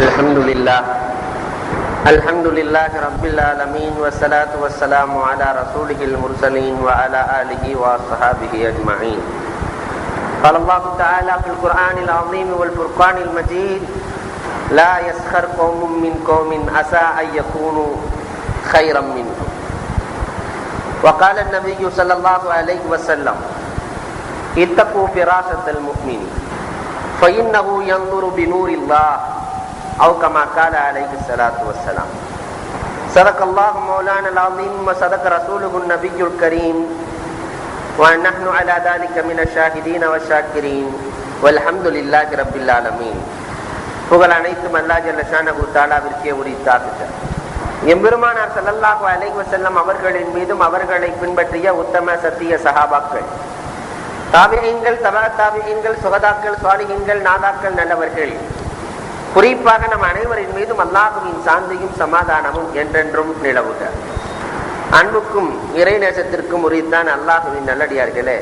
الحمد لله رب العالمين والصلاة والسلام على رسوله المرسلين وعلى آله وصحابه أجمعين. قال الله تعالى في القرآن العظيم والفرقان المجيد: لا يسخر قوم من قوم عسى أن يكونوا خيرا منهم. وقال النبي صلى الله عليه وسلم: اتقوا فراسة المؤمن فإنه ينظر بنور الله أو كما قال عليه الصلاة والسلام. صدق الله مولانا العظيم وصدق رسوله النبي الكريم ونحن على ذلك من الشاهدين والشاكرين والحمد لله رب العالمين. புகழ் அனைத்தும் அல்லாஹ் ஜல்ல ஷானஹு தஆலாவிற்கே உரித்தாகுக. எம்பெருமானார் ஸல்லல்லாஹு அலைஹி வஸல்லம் அவர்களின் மீதும் அவர்களை பின்பற்றிய உத்தம சத்திய சஹாபாக்கள், தாபிஈன்கள், தபா தாபிஈன்கள், சுஹதாக்கள், சாலிஹீன்கள், நாதாக்கள், நல்லவர்கள், குறிப்பாக நம் அனைவரின் மீதும் அல்லாஹ்வின் சாந்தியும் சமாதானமும் என்றென்றும் நிலவுக. அன்புக்கும் இறைநேசத்திற்கும் உரித்தான் அல்லாஹ்வின் நல்லடியார்களே,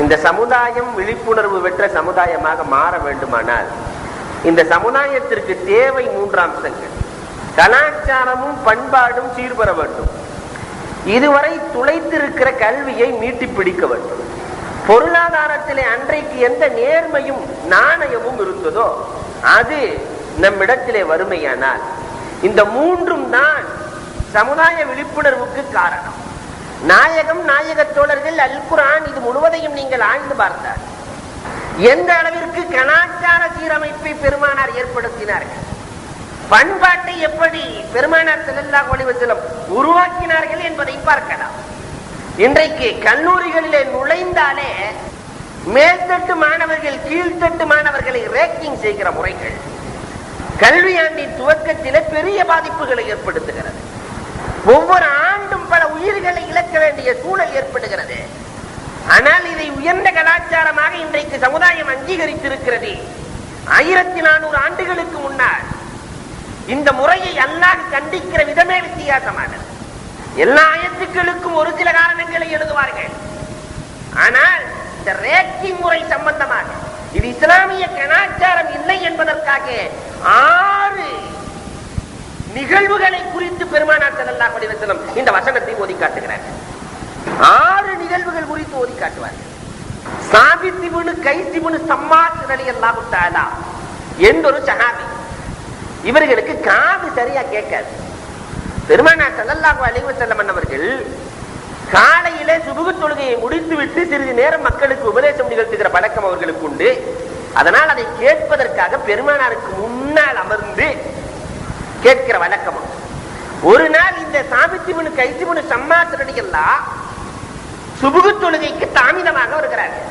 இந்த சமுதாயம் விழிப்புணர்வு பெற்ற சமுதாயமாக மாற வேண்டுமானால் இந்த சமுதாயத்திற்கு தேவை 3 அம்சங்கள். கலாச்சாரமும் பண்பாடும் சீர்பெற வேண்டும். இதுவரை துளைத்திருக்கிற கல்வியை மீட்டி பிடிக்க வேண்டும். பொருளாதாரத்திலே அன்றைக்கு எந்த நேர்மையும் நாணயமும் இருந்ததோ அது நம்மிடத்திலே வறுமையானால் இந்த 3ம் தான் சமுதாய விழிப்புணர்வுக்கு காரணம். நாயக தோழர்கள், அல் குர்ஆன், இது முழுவதையும் நீங்கள் ஆய்ந்து பார்த்தார். எந்த அளவிற்கு கலாச்சார சீரமைப்பை பெருமானார் ஏற்படுத்தினார்கள், பண்பாட்டை எப்படி பெருமானார் ஸல்லல்லாஹு அலைஹி வஸல்லம் உருவாக்கினார்கள் என்பதை பார்க்கலாம். இன்றைக்கு கல்லூரிகளிலே நுழைந்தாலே மேல்தட்டு மாணவர்கள் கீழ்த்தட்டு மாணவர்களை ரேக்கிங் செய்கிற முறைகள் கல்வியாண்டின் துவக்கத்திலே பெரிய பாதிப்புகளை ஏற்படுத்துகிறது. ஒவ்வொரு ஆண்டும் பல உயிர்களை இழக்க வேண்டிய சூழல் ஏற்படுகிறது. ஆனால் இதை உயர்ந்த கலாச்சாரமாக இன்றைக்கு சமுதாயம் அங்கீகரித்திருக்கிறது. 1400 ஆண்டுகளுக்கு முன்னால் இந்த முறையை அல்லாஹ் கண்டிக்கிற விதமே வித்தியாசமானது. எல்லா ஆயத்துக்களுக்கும் ஒரு சில காரணங்களை எழுதுவார்கள். ஆனால் இந்த ரேக்கிங் முறை சம்பந்தமாக இது இஸ்லாமிய கலாச்சாரம் இல்லை என்பதற்காக 6 நிகழ்வுகளை குறித்து பெருமானார் ஸல்லல்லாஹு அலைஹி வஸல்லம் இந்த வசனத்தை ஓதி காட்டுகிறார்கள். 6 நிகழ்வுகள் குறித்து ஓதி காட்டுவார்கள். சாபித் இப்னு கைஸ் இப்னு ஸம்மாத் ரலியல்லாஹு தஆலா என்றொரு சஹாபி. இவர்களுக்கு காது சரியா கேட்காது. பெருமானார் ஸல்லல்லாஹு அலைஹி வஸல்லம் அவர்கள் காலையிலே சுபஹ் தொழுகையை முடித்துவிட்டு சிறிது நேரம் மக்களுக்கு உபதேசம் நிகழ்த்துகிற பழக்கம் அவர்களுக்கு உண்டு. அதனால் அதை கேட்பதற்காக பெருமானாருக்கு முன்னால் அமர்ந்து கேட்கிற வழக்கம். ஒரு நாள் இந்த சாபித் இப்னு கைஸ் இப்னு ஸம்மாத் ரலியல்லாஹு சுபஹ் தொழுகைக்கு தாமதமாக வருகிறார்கள்.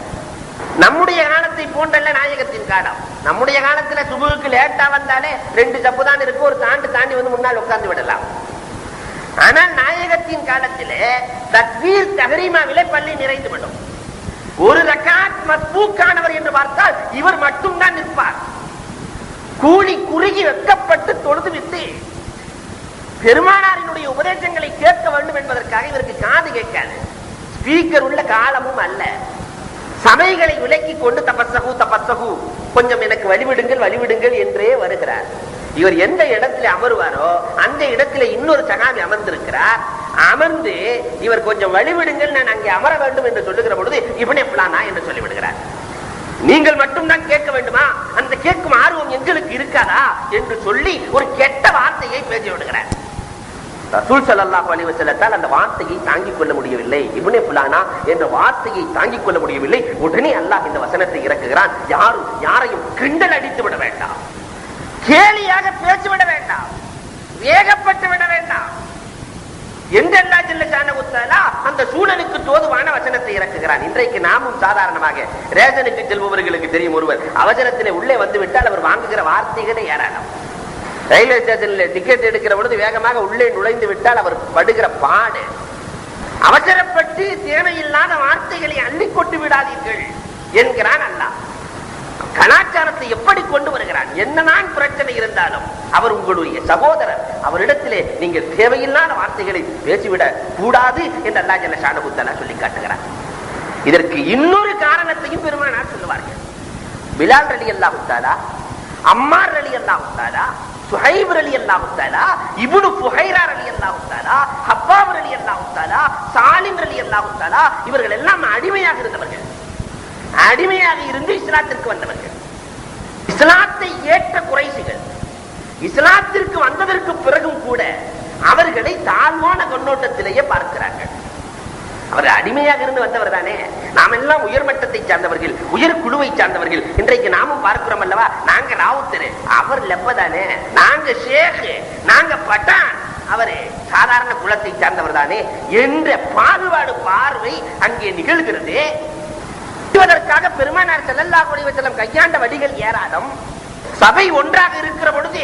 நம்முடைய காலத்தை போன்றல்ல நாயகத்தின் காலம். நம்முடைய காலத்துல சுபஹுக்கு லேட்டா வந்தாலே 2 சப்பு தான் இருக்கு, ஒரு தாண்டி வந்து முன்னால் உட்கார்ந்து விடலாம். ஆனால் நாயகத்தின் காலத்திலே தக்பீர் தஹ்ரீமாவிலே பள்ளி நிறைந்து விடும். ஒரு ரக்காத் மஸ்பூக்கானவர் என்று பார்த்தால் இவர் மட்டும்தான் நிற்பார். கூலி குறுகி வெக்கப்பட்டு தொழுதுவிட்டு பெருமானாரினுடைய உபதேசங்களை கேட்க வேண்டும் என்பதற்காக இவருக்கு காது கேட்காது. ஸ்பீக்கர் உள்ள காலமும் அல்ல. சபைகளை விலக்கி கொண்டு தபஸ்ஸகு கொஞ்சம் எனக்கு வழிவிடுங்கள் என்றே வருகிறார். இவர் எந்த இடத்துல அமருவாரோ அந்த இடத்துல இன்னொரு சகாபி அமர்ந்திருக்கிறார். அமர்ந்து இவர் கொஞ்சம் வழிவிடுங்கள், நான் அங்கே அமர வேண்டும் என்று சொல்லுகிற பொழுது இவனே பிளானா என்று சொல்லிவிடுகிறார். நீங்கள் மட்டும்தான் கேட்க வேண்டுமா, அந்த கேட்கும் ஆர்வம் எங்களுக்கு இருக்காதா என்று சொல்லி ஒரு கெட்ட வார்த்தையை பேசி விடுகிறார். ரசூல் ஸல்லல்லாஹு அலைஹி வஸல்லம் அந்த வார்த்தையை தாங்கிக் கொள்ள முடியவில்லை. இப்னே ஃபுலானா என்ற வார்த்தையை தாங்கிக் கொள்ள முடியவில்லை. உடனே அல்லாஹ் இந்த வசனத்தை இறக்குகிறான்: யாரையும் கிண்டல் அடித்து விட வேண்டாம், கேலியாக பேசிவிட வேண்டாம், வேகப்பட்டு விட வேண்டாம் என்று அல்லாஹ் ஜல்ல ஷானஹு தஆலா அந்த சூழலுக்கு தோதுவான வசனத்தை இறக்குகிறான். இன்றைக்கு நாமும் சாதாரணமாக ரேஷனுக்கு செல்பவர்களுக்கு தெரியும், ஒருவர் அவசரத்திலே உள்ளே வந்து விட்டால் அவர் வாங்குகிற வார்த்தைகளே ஏராளம். ரயில்வே ஸ்டேஷன்ல டிக்கெட் எடுக்கிற பொழுது வேகமாக உள்ளே நுழைந்து விட்டால் அவர் படுகிற பாடு. அவசரப்பட்டு தேவையில்லாத வார்த்தைகளை அள்ளி கொண்டு விடாதீர்கள் என்கிறான் அல்லாஹ். கலாச்சாரத்தை எப்படி கொண்டு வருகிறான்? என்னதான் பிரச்சனை இருந்தாலும் அவர் உங்களுடைய சகோதரர், அவரிடத்திலே நீங்கள் தேவையில்லாத வார்த்தைகளை பேசிவிடக் கூடாது என்று அல்லாஹ் ஜல்ல ஷானஹு தஆலா சொல்லி காட்டுகிறார். இதற்கு இன்னொரு காரணத்தையும் பெருமானார் சொல்லுவார்கள். பிலால் ரலியல்லாஹு தஆலா அம்மார் ரலியல்லாஹு தஆலா, சுஹைப் ரலியல்லாஹு தஆலா, இப்னு ஃபுஹைரா ரலியல்லாஹு தஆலா, ஹப்பாப் ரலியல்லாஹு தஆலா, சாலிம் ரலியல்லாஹு தஆலா, இவர்கள் எல்லாம் அடிமையாக இருந்தவர்கள். அடிமையாக இருந்து இஸ்லாத்திற்கு வந்தவர்கள். இஸ்லாத்தை ஏற்ற குறைஷிகள் இஸ்லாத்திற்கு வந்ததற்கு பிறகும் கூட அவர்களை தாழ்வான கண்ணோட்டத்திலேயே பார்க்கிறார்கள். அவர் அடிமையாக இருந்து வந்தவர் தானே. நாம் எல்லாம் உயர்மட்டத்தை சார்ந்தவர்கள், உயர் குழுவை சார்ந்தவர்கள். இன்றைக்கு நாமும் பார்க்கிறோம் அல்லவா, நாங்க ராவுத்தரு, அவர் லெப்பதானே, நாங்க ஷேக், நாங்க பட்டான், அவரு சாதாரண குலத்தை சார்ந்தவர் தானே என்ற பாகுபாடு பார்வை அங்கே நிகழ்கிறது. இதற்காக பெருமானார் ஸல்லல்லாஹு அலைஹி வஸல்லம் கையாண்ட வழிகள் ஏராளம். சபை ஒன்றாக இருக்கிற பொழுது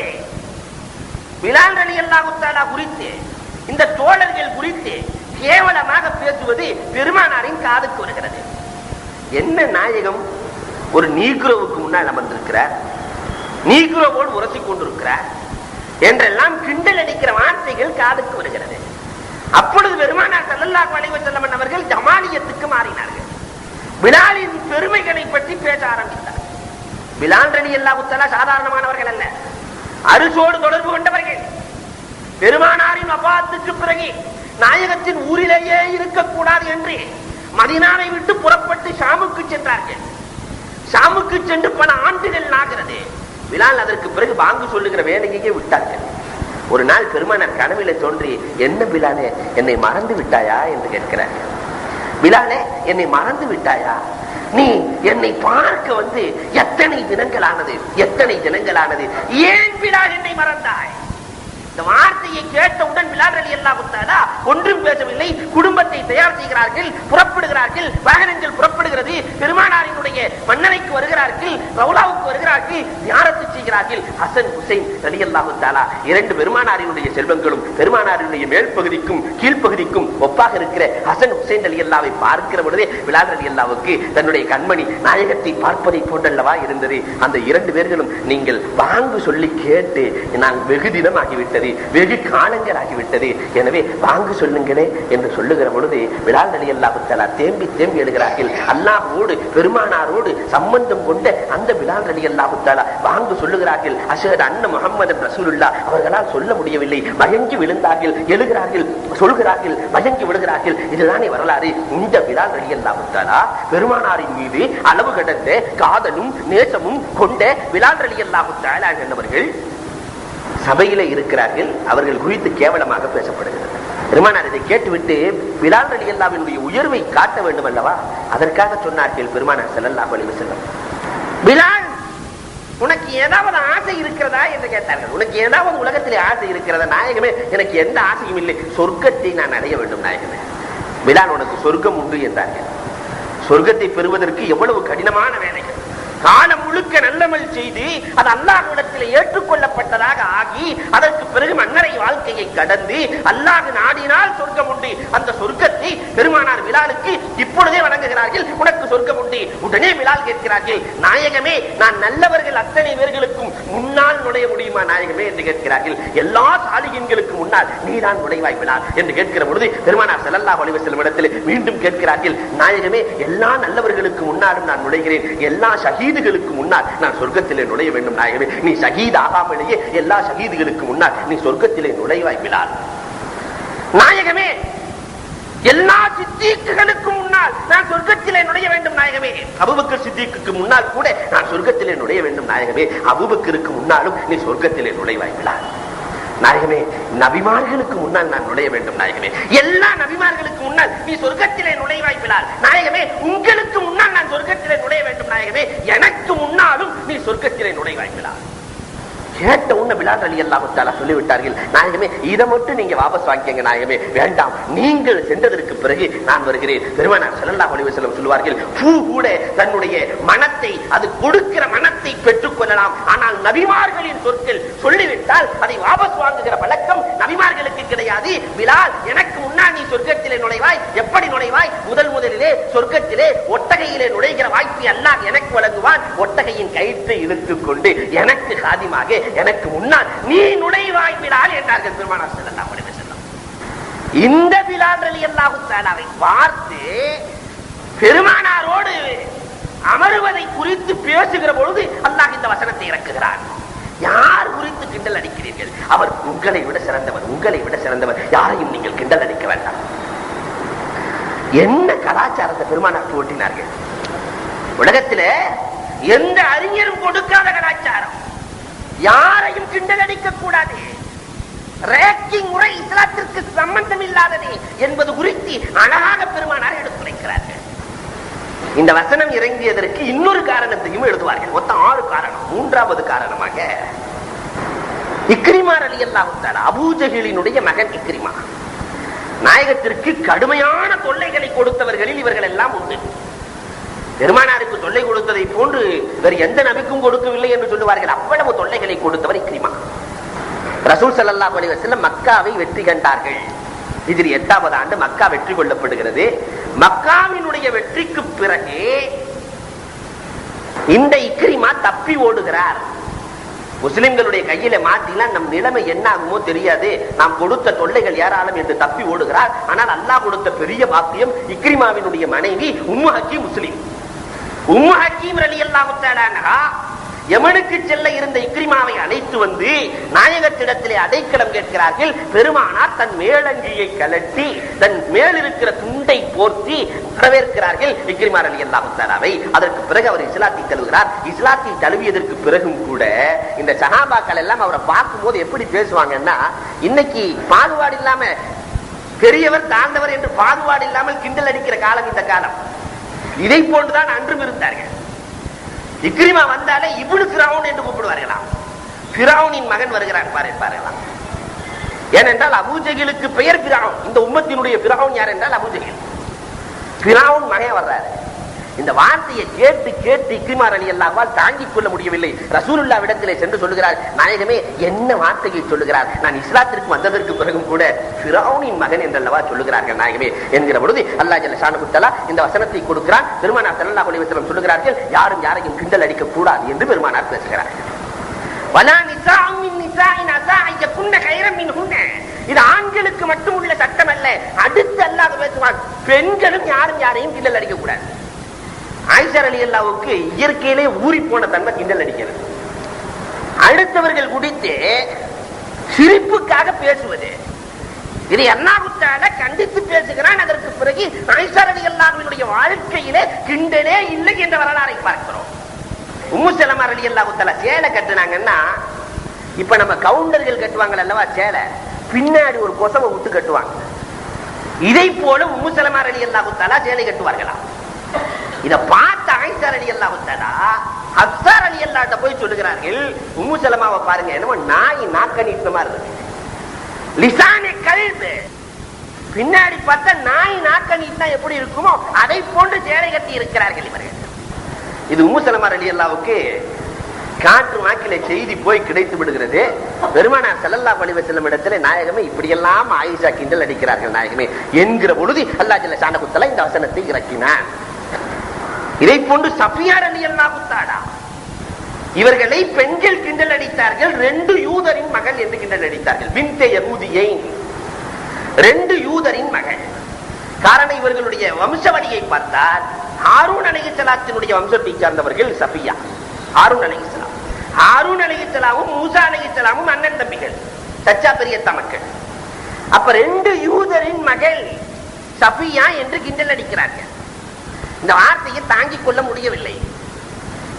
பிலால் ரலியல்லாஹு தஆலா குறித்து, இந்த தோழர்கள் குறித்து கேவலமாக பேசுவது பெருமானாரின் காதுக்கு வருகிறது. என்ன நாயகம் ஒரு நீக்ரோவுக்கு முன்னால் அமர்ந்திருக்கிறார், நீக்ரோவோடு உரசிக் கொண்டிருக்கிறார் என்றெல்லாம் கிண்டல் அடிக்கிற வார்த்தைகள் காதுக்கு வருகிறது. அப்பொழுது பெருமானார் ஸல்லல்லாஹு அலைஹி வஸல்லம் அவர்கள் ஜமாலியத்துக்கு மாறினார்கள். பிலாலின் பெருமைகளை பற்றி பேச ஆரம்பித்தார். பிலால் ரலியல்லாஹு தஆலா சாதாரணமானவர்கள் அல்ல, அரிசோடு தொடர்பு கொண்டவர்கள். பெருமானாரின் வஃபாத்துக்கு பிறகு நாயகத்தின் ஊரிலேயே இருக்கக்கூடாது என்று மதீனாவை விட்டு புறப்பட்டு ஷாமுக்கு சென்றார்கள். ஷாமுக்கு சென்று பல ஆண்டுகள் ஆகிறது. பிலால் அதற்கு பிறகு வாங்கு சொல்லுகிற வேலையே விட்டார்கள். ஒரு நாள் பெருமானார் கனவிலே தோன்றி, என்ன பிலாலே, என்னை மறந்து விட்டாயா என்று கேட்கிறார்கள். பிலாலே, என்னை மறந்து விட்டாயா? நீ என்னை பார்க்க வந்து எத்தனை தினங்களானது, எத்தனை தினங்களானது, ஏன் பிலால் என்னை மறந்தாய்? இந்த வார்த்தையை கேட்டவுடன் பிலால் ரலியல்லாஹு தஆலா ஒன்றும் பேசவில்லை. குடும்பத்தை தயார் செய்கிறார்கள், புறப்படுகிறார்கள். வாகனங்கள் புறப்படுகிறது. பெருமானாரினுடைய மன்னரைக்கு வருகிறார்கள், ரவுலாவுக்கு வருகிறார்கள், தியாரத்து செய்கிறார்கள். ஹசன் ஹுசைன் ரலியல்லாஹு தஆலா இரண்டு பெருமானாரினுடைய செல்வங்களும் பெருமானாரினுடைய மேல் பகுதிக்கும் கீழ்ப்பகுதிக்கும் ஒப்பாக இருக்கிற ஹசன் ஹுசைன் ரலியல்லாஹுவை பார்க்கிற பொழுதே பிலால் ரலியல்லாஹுவுக்கு தன்னுடைய கண்மணி நாயகத்தை பார்ப்பதை போன்றல்லவா இருந்தது. அந்த இரண்டு பேர்களும், நீங்கள் வாங்கு சொல்லி கேட்டு நான் வெகு தினம் ஆகிவிட்டது, வெகு காலங்கள் ஆகிவிட்டது, எனவே வாங்கு சொல்லுங்களே என்று சொல்லுகிற பொழுது பிலால் ரலியல்லாஹு தஆலா தேம்பி தேம்பி எழுகிறார்கள். அல்லாஹ்வோடு பெருமானாரோடு சம்பந்தம் கொண்ட அந்த பிலால் ரலியல்லாஹு தஆலா வாங்கு சொல்லுகிறார்கள். அஷ்ஹது அன்ன முஹம்மதன் ரசூலுல்லாஹ் அவர்களால் சொல்ல முடியவில்லை. மயங்கி விழுந்தார்கள், எழுகிறார்கள், சொல்கிறார்கள், மயங்கி விழுகிறார்கள். இதுதானே வரலாறு. இந்த பிலால் ரலியல்லாஹு தஆலா பெருமானாரின் மீது அளவு கடந்த காதலும் நேசமும் கொண்ட பிலால் ரலியல்லாஹு தஆலா என்பவர்கள் சபையிலே இருக்கிறார்கள். அவர்கள் குறித்து கேவலமாக பேசப்படுகிறது. பெருமானார் இதை கேட்டுவிட்டு பிலால் ரலியல்லாஹுவினுடைய உயர்வை காட்ட வேண்டும் அல்லவா, அதற்காக சொன்னார்கள் பெருமானார் ஸல்லல்லாஹு அலைஹி வஸல்லம், பிலால், உனக்கு ஏதாவது ஆசை இருக்கிறதா என்று கேட்டார்கள். உனக்கு ஏதாவது உலகத்திலே ஆசை இருக்கிறதா? நாயகமே, எனக்கு எந்த ஆசையும் இல்லை, சொர்க்கத்தை நான் அடைய வேண்டும் நாயகமே. பிலால், உனக்கு சொர்க்கம் உண்டு என்றார்கள். சொர்க்கத்தை பெறுவதற்கு எவ்வளவு கடினமான வேலைகள். காலம் முழுக்க நல்லமல் செய்து அது அல்லாஹ்விடத்தில் ஏற்றுக்கொள்ளப்பட்டதாக ஆகி அதற்கு பிறகு மன்னரை வாழ்க்கையை கடந்து அல்லாஹ் நாடினால் சொர்க்கம் உண்டு. அந்த சொர்க்கத்தை பெருமானார் பிலாலுக்கு இப்பொழுதே வழங்குகிறார்கள். உனக்கு சொர்க்கம் உண்டு. உடனே பிலால் கேட்கிறார்கள், நாயகமே, நான் நல்லவர்கள் அத்தனை பேர்களுக்கும் முன்னால் நுழைய முடியுமா நாயகமே என்று கேட்கிறார்கள். எல்லா சாலிகின்களுக்கு முன்னால் நீதான் நுழைவாய் பிலால் என்று கேட்கிற பொழுது பெருமானார் ஸல்லல்லாஹு அலைஹி வஸல்லம் இடத்தில் மீண்டும் கேட்கிறார்கள், நாயகமே, எல்லா நல்லவர்களுக்கு முன்னாலும் நான் நுழைகிறேன், எல்லா ஷஹீதுகளுக்கு முன்னால் நான் சொர்க்கத்திலே நுழைய வேண்டும் நாயகமே. நீ ஷஹீத் ஆகாமலேயே எல்லா ஷஹீதுகளுக்கு முன்னால் நீ சொர்க்கத்திலே நுழைவாய் பிலால். நாயகமே, எல்லா சித்தீக்குகளுக்கு முன்னால் நான் சொர்க்கத்திலே நுழைய வேண்டும் நாயகமே. அபூபக்கர் சித்தீக்குக்கு முன்னால் கூட நான் சொர்க்கத்திலே நுழைய வேண்டும் நாயகமே. அபூபக்கருக்கு முன்னாலும் நீ சொர்க்கத்திலே நுழைவாய் பிலால். நாயகமே, நபிமார்களுக்கு முன்னால் நான் நுழைய வேண்டும் நாயகமே. எல்லா நபிமார்களுக்கு முன்னால் நீ சொர்க்கத்திலே நுழைவாய் பிலால். நாயகமே, உங்களுக்கு முன்னால் நான் சொர்க்கத்திலே நுழைய வேண்டும் நாயகமே. எனக்கு முன்னாலும் நீ சொர்க்கத்திலே நுழைவாய் பிலால். கேட்ட உடனே பிலால் ரலியல்லாஹு தஆலா சொல்லிவிட்டார்கள், நாயகமே, இதை மட்டும் நீங்க வாபஸ் வாங்கிக்கங்க நாயகமே, வேண்டாம், நீங்கள் சென்றதற்கு பிறகு நான் வருகிறேன். பெருமானார் ஸல்லல்லாஹு அலைஹி வஸல்லம் சொல்வார்கள், பூ கூட தன்னுடைய மனத்தை, அது கொடுக்கிற மனத்தை பெற்றுக் கொள்ளலாம், ஆனால் நபிமார்களின் சொற்கள் சொல்லிவிட்டால் அதை வாபஸ் வாங்குகிற பழக்கம் நபிமார்களுக்கு கிடையாது. பிலால், எனக்கு முன்னால் நீ சொர்க்கத்திலே நுழைவாய். எப்படி நுழைவாய்? முதலிலே சொர்க்கத்திலே ஒட்டகையிலே நுழைகிற வாய்ப்பை அல்லாஹ் எனக்கு வழங்குவான். ஒட்டகையின் கயிற்றை இழுத்துக் கொண்டு எனக்கு காதிமாக எனக்கு முன்னால் நீ நுழைவாய் பிலால் என்றார்கள் பெருமானார் ஸல்லல்லாஹு அலைஹி வஸல்லம். இந்த பிலால் ரலியல்லாஹு தஆலாவை பார்த்து பெருமானாரோடு அமருவதை குறித்து பேசுகிற பொழுது அல்லாஹ் இந்த வசனத்தை இறக்குகிறான். யார் குறித்து கிண்டல் அடிக்கிறீர்கள்? அவர் உங்களை விட சிறந்தவர், உங்களை விட சிறந்தவர், யாரையும் நீங்கள் கிண்டல் அடிக்க வேண்டாம். என்ன கலாச்சாரத்தை பெருமானார் ஓட்டினார்கள். உலகத்தில் எந்த அறிஞரும் கொடுக்காத கலாச்சாரம். யாரையும் கிண்டல் அடிக்க கூடாது, ரேக்கிங் முறை இஸ்லாத்திற்கு சம்பந்தம் இல்லாதது என்பது குறித்து அழகாக பெருமானார் எடுத்துரைக்கிறார்கள். இந்த வசனம் இறங்கியதற்கு இன்னொரு காரணத்தையும் எழுதுவார்கள். மொத்தம் 6 காரணம். 3வது காரணமாக இக்ரிமா ரலியல்லாஹு தஆலா, அபூஜஹலினுடைய மகன் இக்ரிமா, நாயகத்திற்கு கடுமையான தொல்லைகளை கொடுத்தவர்களில் இவர்கள் எல்லாம் உண்டு. பெருமானாருக்கு தொல்லை கொடுத்ததை போன்று வேறு எந்த நபிக்கும் கொடுக்கவில்லை என்று சொல்லுவார்கள். அவ்வளவு தொல்லைகளை கொடுத்தவர் இக்ரிமா. ரசூல் ஸல்லல்லாஹு அலைஹி வஸல்லம் மக்காவை வெற்றி கண்டார்கள். ஹிஜ்ரி 8வது ஆண்டு மக்கா வெற்றி கொள்ளப்படுகிறது. மக்காவினுடைய வெற்றிக்கு பிறகு இந்த இக்ரிமா தப்பி ஓடுகிறார். முஸ்லிம்களுடைய கையில மாட்டினா நம் நிலைமை என்ன ஆகுமோ தெரியாது, நாம் கொடுத்த தொல்லைகள் ஏராளம் என்று தப்பி ஓடுகிறார். ஆனால் அல்லாஹ் கொடுத்த பெரிய பாக்கியம், இக்ரிமாவினுடைய மனைவி உம்மு ஹக்கீம் முஸ்லிம். உம்மு ஹக்கீம் ரலியல்லாஹு தஆலா அன்ஹா யமனுக்கு செல்ல இருந்த இக்ரிமாவை அழைத்து வந்து நாயகத்திடத்திலே அடைக்கலம் கேட்கிறார்கள். பெருமானார் தன் மேலங்கியை கலட்டி தன் மேலிருக்கிற துண்டை போர்த்தி வரவேற்கிறார்கள் இக்ரிமா ரலியல்லாஹு தஆலாவை. அதற்கு பிறகு அவர் இஸ்லாத்தை தழுவுகிறார். இஸ்லாத்தை தழுவியதற்கு பிறகும் கூட இந்த சஹாபாக்கள் எல்லாம் அவரை பார்க்கும் போது எப்படி பேசுவாங்கன்னா, இன்னைக்கு பாகுபாடு இல்லாம பெரியவர் தாழ்ந்தவர் என்று பாகுபாடு இல்லாமல் கிண்டல் அடிக்கிற காலம் இந்த காலம். இதை போன்றுதான் அன்றும் இருந்தார்கள். இக்ரிமா வந்தாலே இப்னு ஃபிரௌன் என்று கூப்பிடுவார்களாம். ஃபிரௌனின் மகன் வருகிறான் பாருங்களாம். ஏனென்றால் அபூஜஹலுக்கு பெயர் ஃபிரௌன். இந்த உம்மத்தினுடைய ஃபிரௌன் யார் என்றால் அபூஜஹல். ஃபிரௌன் மகன் வர்றாரு. இந்த வார்த்தையை கேட்டு கேட்டு இக்ரிமா ரலியல்லாஹு தாங்கிக் கொள்ள முடியவில்லை. ரசூலுல்லாஹ்விடத்திலே சென்று சொல்லுகிறார், நாயகமே என்ன வார்த்தையை சொல்லுகிறார்? நான் இஸ்லாத்திற்கு வந்ததற்கு பிறகும் கூட ஃபிரௌனின் மகன் என்றல்லவா சொல்லுகிறார்கள் நாயகமே என்கிற பொழுது அல்லாஹ் ஜல்ல ஷானஹு தஆலா இந்த வசனத்தை கொடுக்கிறான். பெருமானார் ஸல்லல்லாஹு அலைஹி வஸல்லம் சொல்லுகிறார்கள், யாரும் யாரையும் கிண்டல் அடிக்க கூடாது என்று பெருமானார் பேசுகிறார்கள். வலா நிசாஉ மின் நிசாஇன் அஸா அய்யகுன்ன கைரம் மின்ஹுன்ன. இது ஆண்களுக்கு மட்டும் உள்ள சட்டம் அல்ல. அடுத்து அல்லாஹ் பேசுவான், பெண்களும் யாரும் யாரையும் கிண்டல் அடிக்க கூடாது. ஆயிஷா ரலியல்லாஹுவுக்கு இயற்கையிலே ஊறி போன தன்மை கிண்டல் அடிக்கிறது. அடுத்தவர்கள் குடித்து சிரிப்புக்காக பேசுவது, இதை அல்லாஹ் தஆலா கண்டித்து பேசுகிறான். அதற்கு பிறகு ஆயிஷா ரலியல்லாஹுவினுடைய வாழ்க்கையிலே கிண்டலே இல்லை என்ற வரலாறை பார்க்கிறோம். உம்மு சலமா ரலியல்லாஹு தஆலா சேலை கட்டுனாங்கன்னா, இப்ப நம்ம கவுண்டர்கள் கட்டுவாங்க அல்லவா சேலை, பின்னாடி ஒரு கொசவை விட்டு கட்டுவாங்க. இதை போல உம்மு சலமா ரலியல்லாஹு தஆலா சேலை கட்டுவார்களாம். இத பார்த்த ஆயிஷா ரலியல்லாஹு தஆலா ஹஃப்ஸா ரலியல்லாஹு போய் சொல்லுகிறார்கள், உம்மு சலமாவை பாருங்க, என்னமோ நாய் நாக்க நீட்டின மாதிரி இருக்கு. லிசானே கல்பு, பின்னாடி பார்த்தா நாய் நாக்க நீட்டினா எப்படி இருக்குமோ அதை போன்று சேலை கட்டி இருக்கிறார்கள் இவர்கள். இது உம்மு சலமா ரலியல்லாஹுக்கு காற்று வாக்கிலே செய்தி போய் கிடைத்து விடுகிறது. பெருமானார் ஸல்லல்லாஹு அலைஹி வஸல்லம் இடத்திலே, நாயகமே இப்படியெல்லாம் ஆயிஷா கிண்டல் அடிக்கிறார்கள் நாயகமே என்கிற பொழுது அல்லாஹ் ஜல்ல ஷானஹு தஆலா இந்த வசனத்தை இறக்கினார். இதை போன்று சஃபியா ரலியல்லாஹு தஆலா இவர்களை பெண்கள் கிண்டல் அடித்தார்கள். 2 யூதரின் மகள் என்று கிண்டல் அடித்தார்கள். பின்தே யஹூதியைன், 2 யூதரின் மகள். காரணம், இவர்களுடைய வம்சவழியை பார்த்தால் ஹாரூன் அலைஹிஸ்ஸலாத்தினுடைய வம்சத்தை சார்ந்தவர்கள் சஃபியா. ஹாரூன் அலைஹிஸ்ஸலாம், ஹாரூன் அலைஹிஸ்ஸலாமும் மூசா அலைஹிஸ்ஸலாமும் அண்ணன் தம்பிகள், சச்சா பெரியத்தா மக்கள். அப்ப 2 யூதரின் மகள் சஃபியா என்று கிண்டல் அடிக்கிறார்கள். இந்த வார்த்தையை தாங்கிக் கொள்ள முடியவில்லை.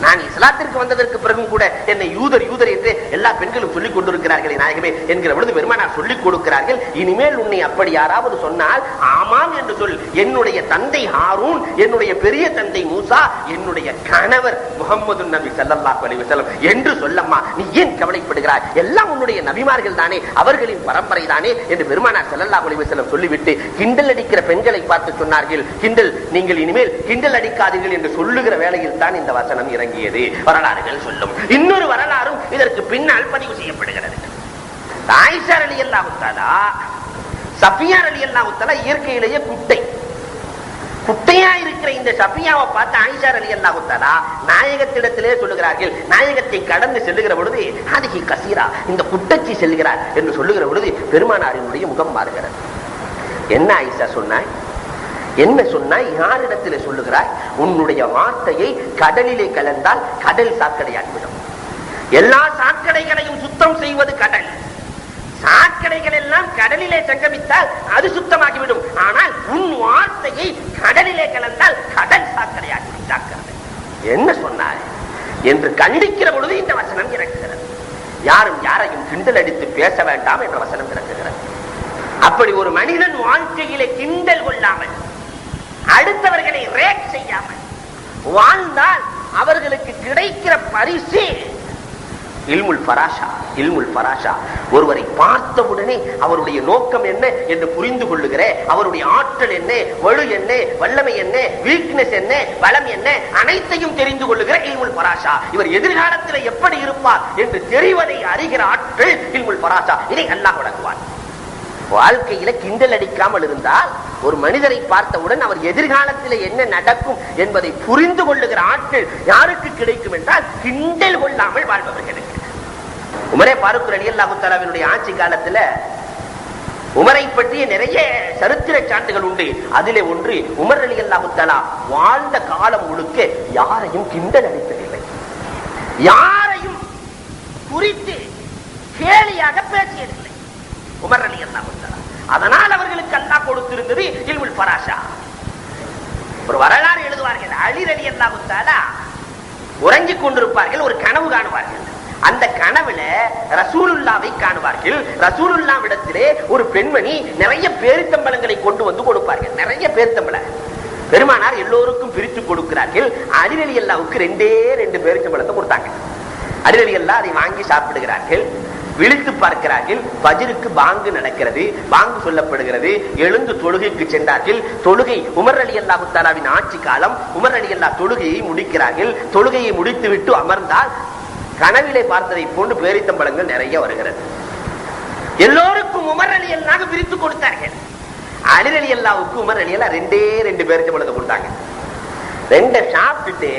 நான் இஸ்லாத்திற்கு வந்ததற்கு பிறகும் கூட என்னை யூதர் யூதர் என்று எல்லா பெண்களும் சொல்லிக் கொண்டிருக்கிறார்களே நாயகமே என்கிற பொழுது பெருமானார் சொல்லிக் கொடுக்கிறார்கள், இனிமேல் உன்னை அப்படி யாராவது சொன்னால் ஆமாம் என்று சொல். என்னுடைய தந்தை ஹாரூன், என்னுடைய பெரிய தந்தை மூசா, என்னுடைய கணவர் முஹம்மது நபி ஸல்லல்லாஹு அலைஹி வஸல்லம் என்று சொல்லம்மா. நீ ஏன் கவலைப்படுகிறாய்? எல்லாம் உன்னுடைய நபிமார்கள் தானே, அவர்களின் பரம்பரை தானே என்று பெருமானார் ஸல்லல்லாஹு அலைஹி வஸல்லம் சொல்லிவிட்டு கிண்டல் அடிக்கிற பெண்களை பார்த்து சொன்னார்கள், கிண்டல், நீங்கள் இனிமேல் கிண்டல் அடிக்காதீர்கள் என்று சொல்லுகிற வேளையில் தான் இந்த வசனம் இறங்கி வரலாறுகள் சொல்லும். இன்னொரு வரலாறும் இதற்கு பின்னால் பதிவு செய்யப்படுகிறது. ஆயிஷா ரலியல்லாஹு தஆலா, சஃபியா ரலியல்லாஹு தஆலா இயற்கையிலேயே குட்டையா இருக்கிற இந்த சஃபியாவை பார்த்து ஆயிஷா ரலியல்லாஹு தஆலா நாயகத்திடத்திலே சொல்லுகிறார்கள். நாயகத்தை கடந்து செல்லுகிற பொழுது ஹாதிஹி கஸீரா, இந்த குட்டச்சி செல்கிறார் என்று சொல்லுகிற பொழுது பெருமானாரினுடைய முகம் மாறுகிறது. என்ன ஆயிஷா சொன்னாய்? என்ன சொன்னாய்? யாரிடத்திலே சொல்லுகிறாய்? உன்னுடைய வார்த்தையை கடலிலே கலந்தால் கடல் சாக்கடையாகிவிடும். எல்லா சாக்கடைகளையும் சுத்தம் செய்வது கடல். சாக்கடைகள் எல்லாம் கடலிலே சங்கமித்தால் அது சுத்தமாகிவிடும். ஆனால் உன் வார்த்தையை கடலிலே கலந்தால் கடல் சாக்கடையாகிவிடும். ஜாக்கிரதை. என்ன சொன்னாய் என்று கண்டிக்கிற பொழுது இந்த வசனம் இறக்குகிறது. யாரும் யாரையும் கிண்டல் அடித்து பேச வேண்டாம் என்ற வசனம் இறக்குகிறது. அப்படி ஒரு மனிதன் வாழ்க்கையிலே கிண்டல் கொள்ளாமல், அடுத்தவர்களை ரேக் செய்யாமல் வாழ்ந்தால் அவர்களுக்கு கிடைக்கிற பரிசு இல்முல் ஃபராஷா. இல்முல் ஃபராஷா. ஒருவரை பார்த்தவுடனே அவருடைய நோக்கம் என்ன என்று புரிந்து கொள்ளுகிற, அவருடைய ஆற்றல் என்ன, வலு என்ன, வல்லமை என்ன, வீக்னஸ் என்ன, பலம் என்ன, அனைத்தையும் தெரிந்து கொள்ளுகிற இல்முல் ஃபராஷா. இவர் எதிர்காலத்தில் எப்படி இருப்பார் என்று தெரிவதை அறிகிற ஆற்றல் இல்முல் ஃபராஷா. இதை அல்லாஹ் வழங்குவார். வாழ்க்கையில கிண்டல் அடிக்காமல் இருந்தால் ஒரு மனிதரை பார்த்தவுடன் அவர் எதிர்காலத்தில் என்ன நடக்கும் என்பதை புரிந்து கொள்ளுகிற ஆற்றல் யாருக்கு கிடைக்கும் என்றால் கிண்டல் கொள்ளாமல் வாழ்பவர்களுக்கு. உமரே ஃபாரூக் ரலியல்லாஹு தஆலாவினுடைய ஆட்சி காலத்துல உமரை பற்றிய நிறைய சரித்திர சான்றுகள் உண்டு. அதிலே ஒன்று, உமர் ரலியல்லாஹு தஆலா வாழ்ந்த காலம் முழுக்க யாரையும் கிண்டல் அடித்ததில்லை, யாரையும் குறித்து கேலியாக பேசியதில்லை உமர் ரலியல்லாஹு தஆலா. அதனால் அவர்களுக்கு அல்லாஹ் கொடுத்திருந்தது இல்முல் ஃபராஷா. ஒரு வரலாறு எழுதுவார்கள். அலி ரலியல்லாஹு தஆலா உறங்கிக் கொண்டிருப்பார்கள், ஒரு கனவு காணுவார்கள். அந்த கனவுல ரசூலுல்லாவை காணுவார்கள். ரசூலுல்லாவிடத்திலே ஒரு பெண்மணி நிறைய பேரித்தம்பளங்களை கொண்டு வந்து கொடுப்பார்கள். நிறைய பேரித்தம்பளம் பெருமானார் எல்லோருக்கும் பிரித்து கொடுக்கிறார்கள். அலி ரலியல்லாஹுக்கு ரெண்டே 2 பேரித்தம்பளத்தை கொடுத்தாங்க. அலி ரலியல்லாஹு அதை வாங்கி சாப்பிடுகிறார்கள். விழித்து பார்க்கிறார்கள். ஃபஜ்ருக்கு பாங்கு நடக்கிறது, பாங்கு சொல்லப்படுகிறது. எழுந்து தொழுகைக்கு சென்றார்கள். தொழுகை உமர் ரலியல்லாஹு தஆலாவின் ஆட்சி காலம். உமர் ரலியல்லாஹு தொழுகையை முடிக்கிறார்கள். தொழுகையை முடித்து விட்டு அமர்ந்தால் கனவிலே பார்த்ததை போன்று பேரித்தம்பளங்கள் நிறைய வருகிறது. எல்லோருக்கும் உமர் ரலியல்லாஹு பிரித்து கொடுத்தார்கள். அலி ரலியல்லாஹுக்கு உமர் ரலியல்லாஹு 2 பேரித்தம்பளத்தை கொடுத்தாங்க. 2 சாப்பிட்டுட்டு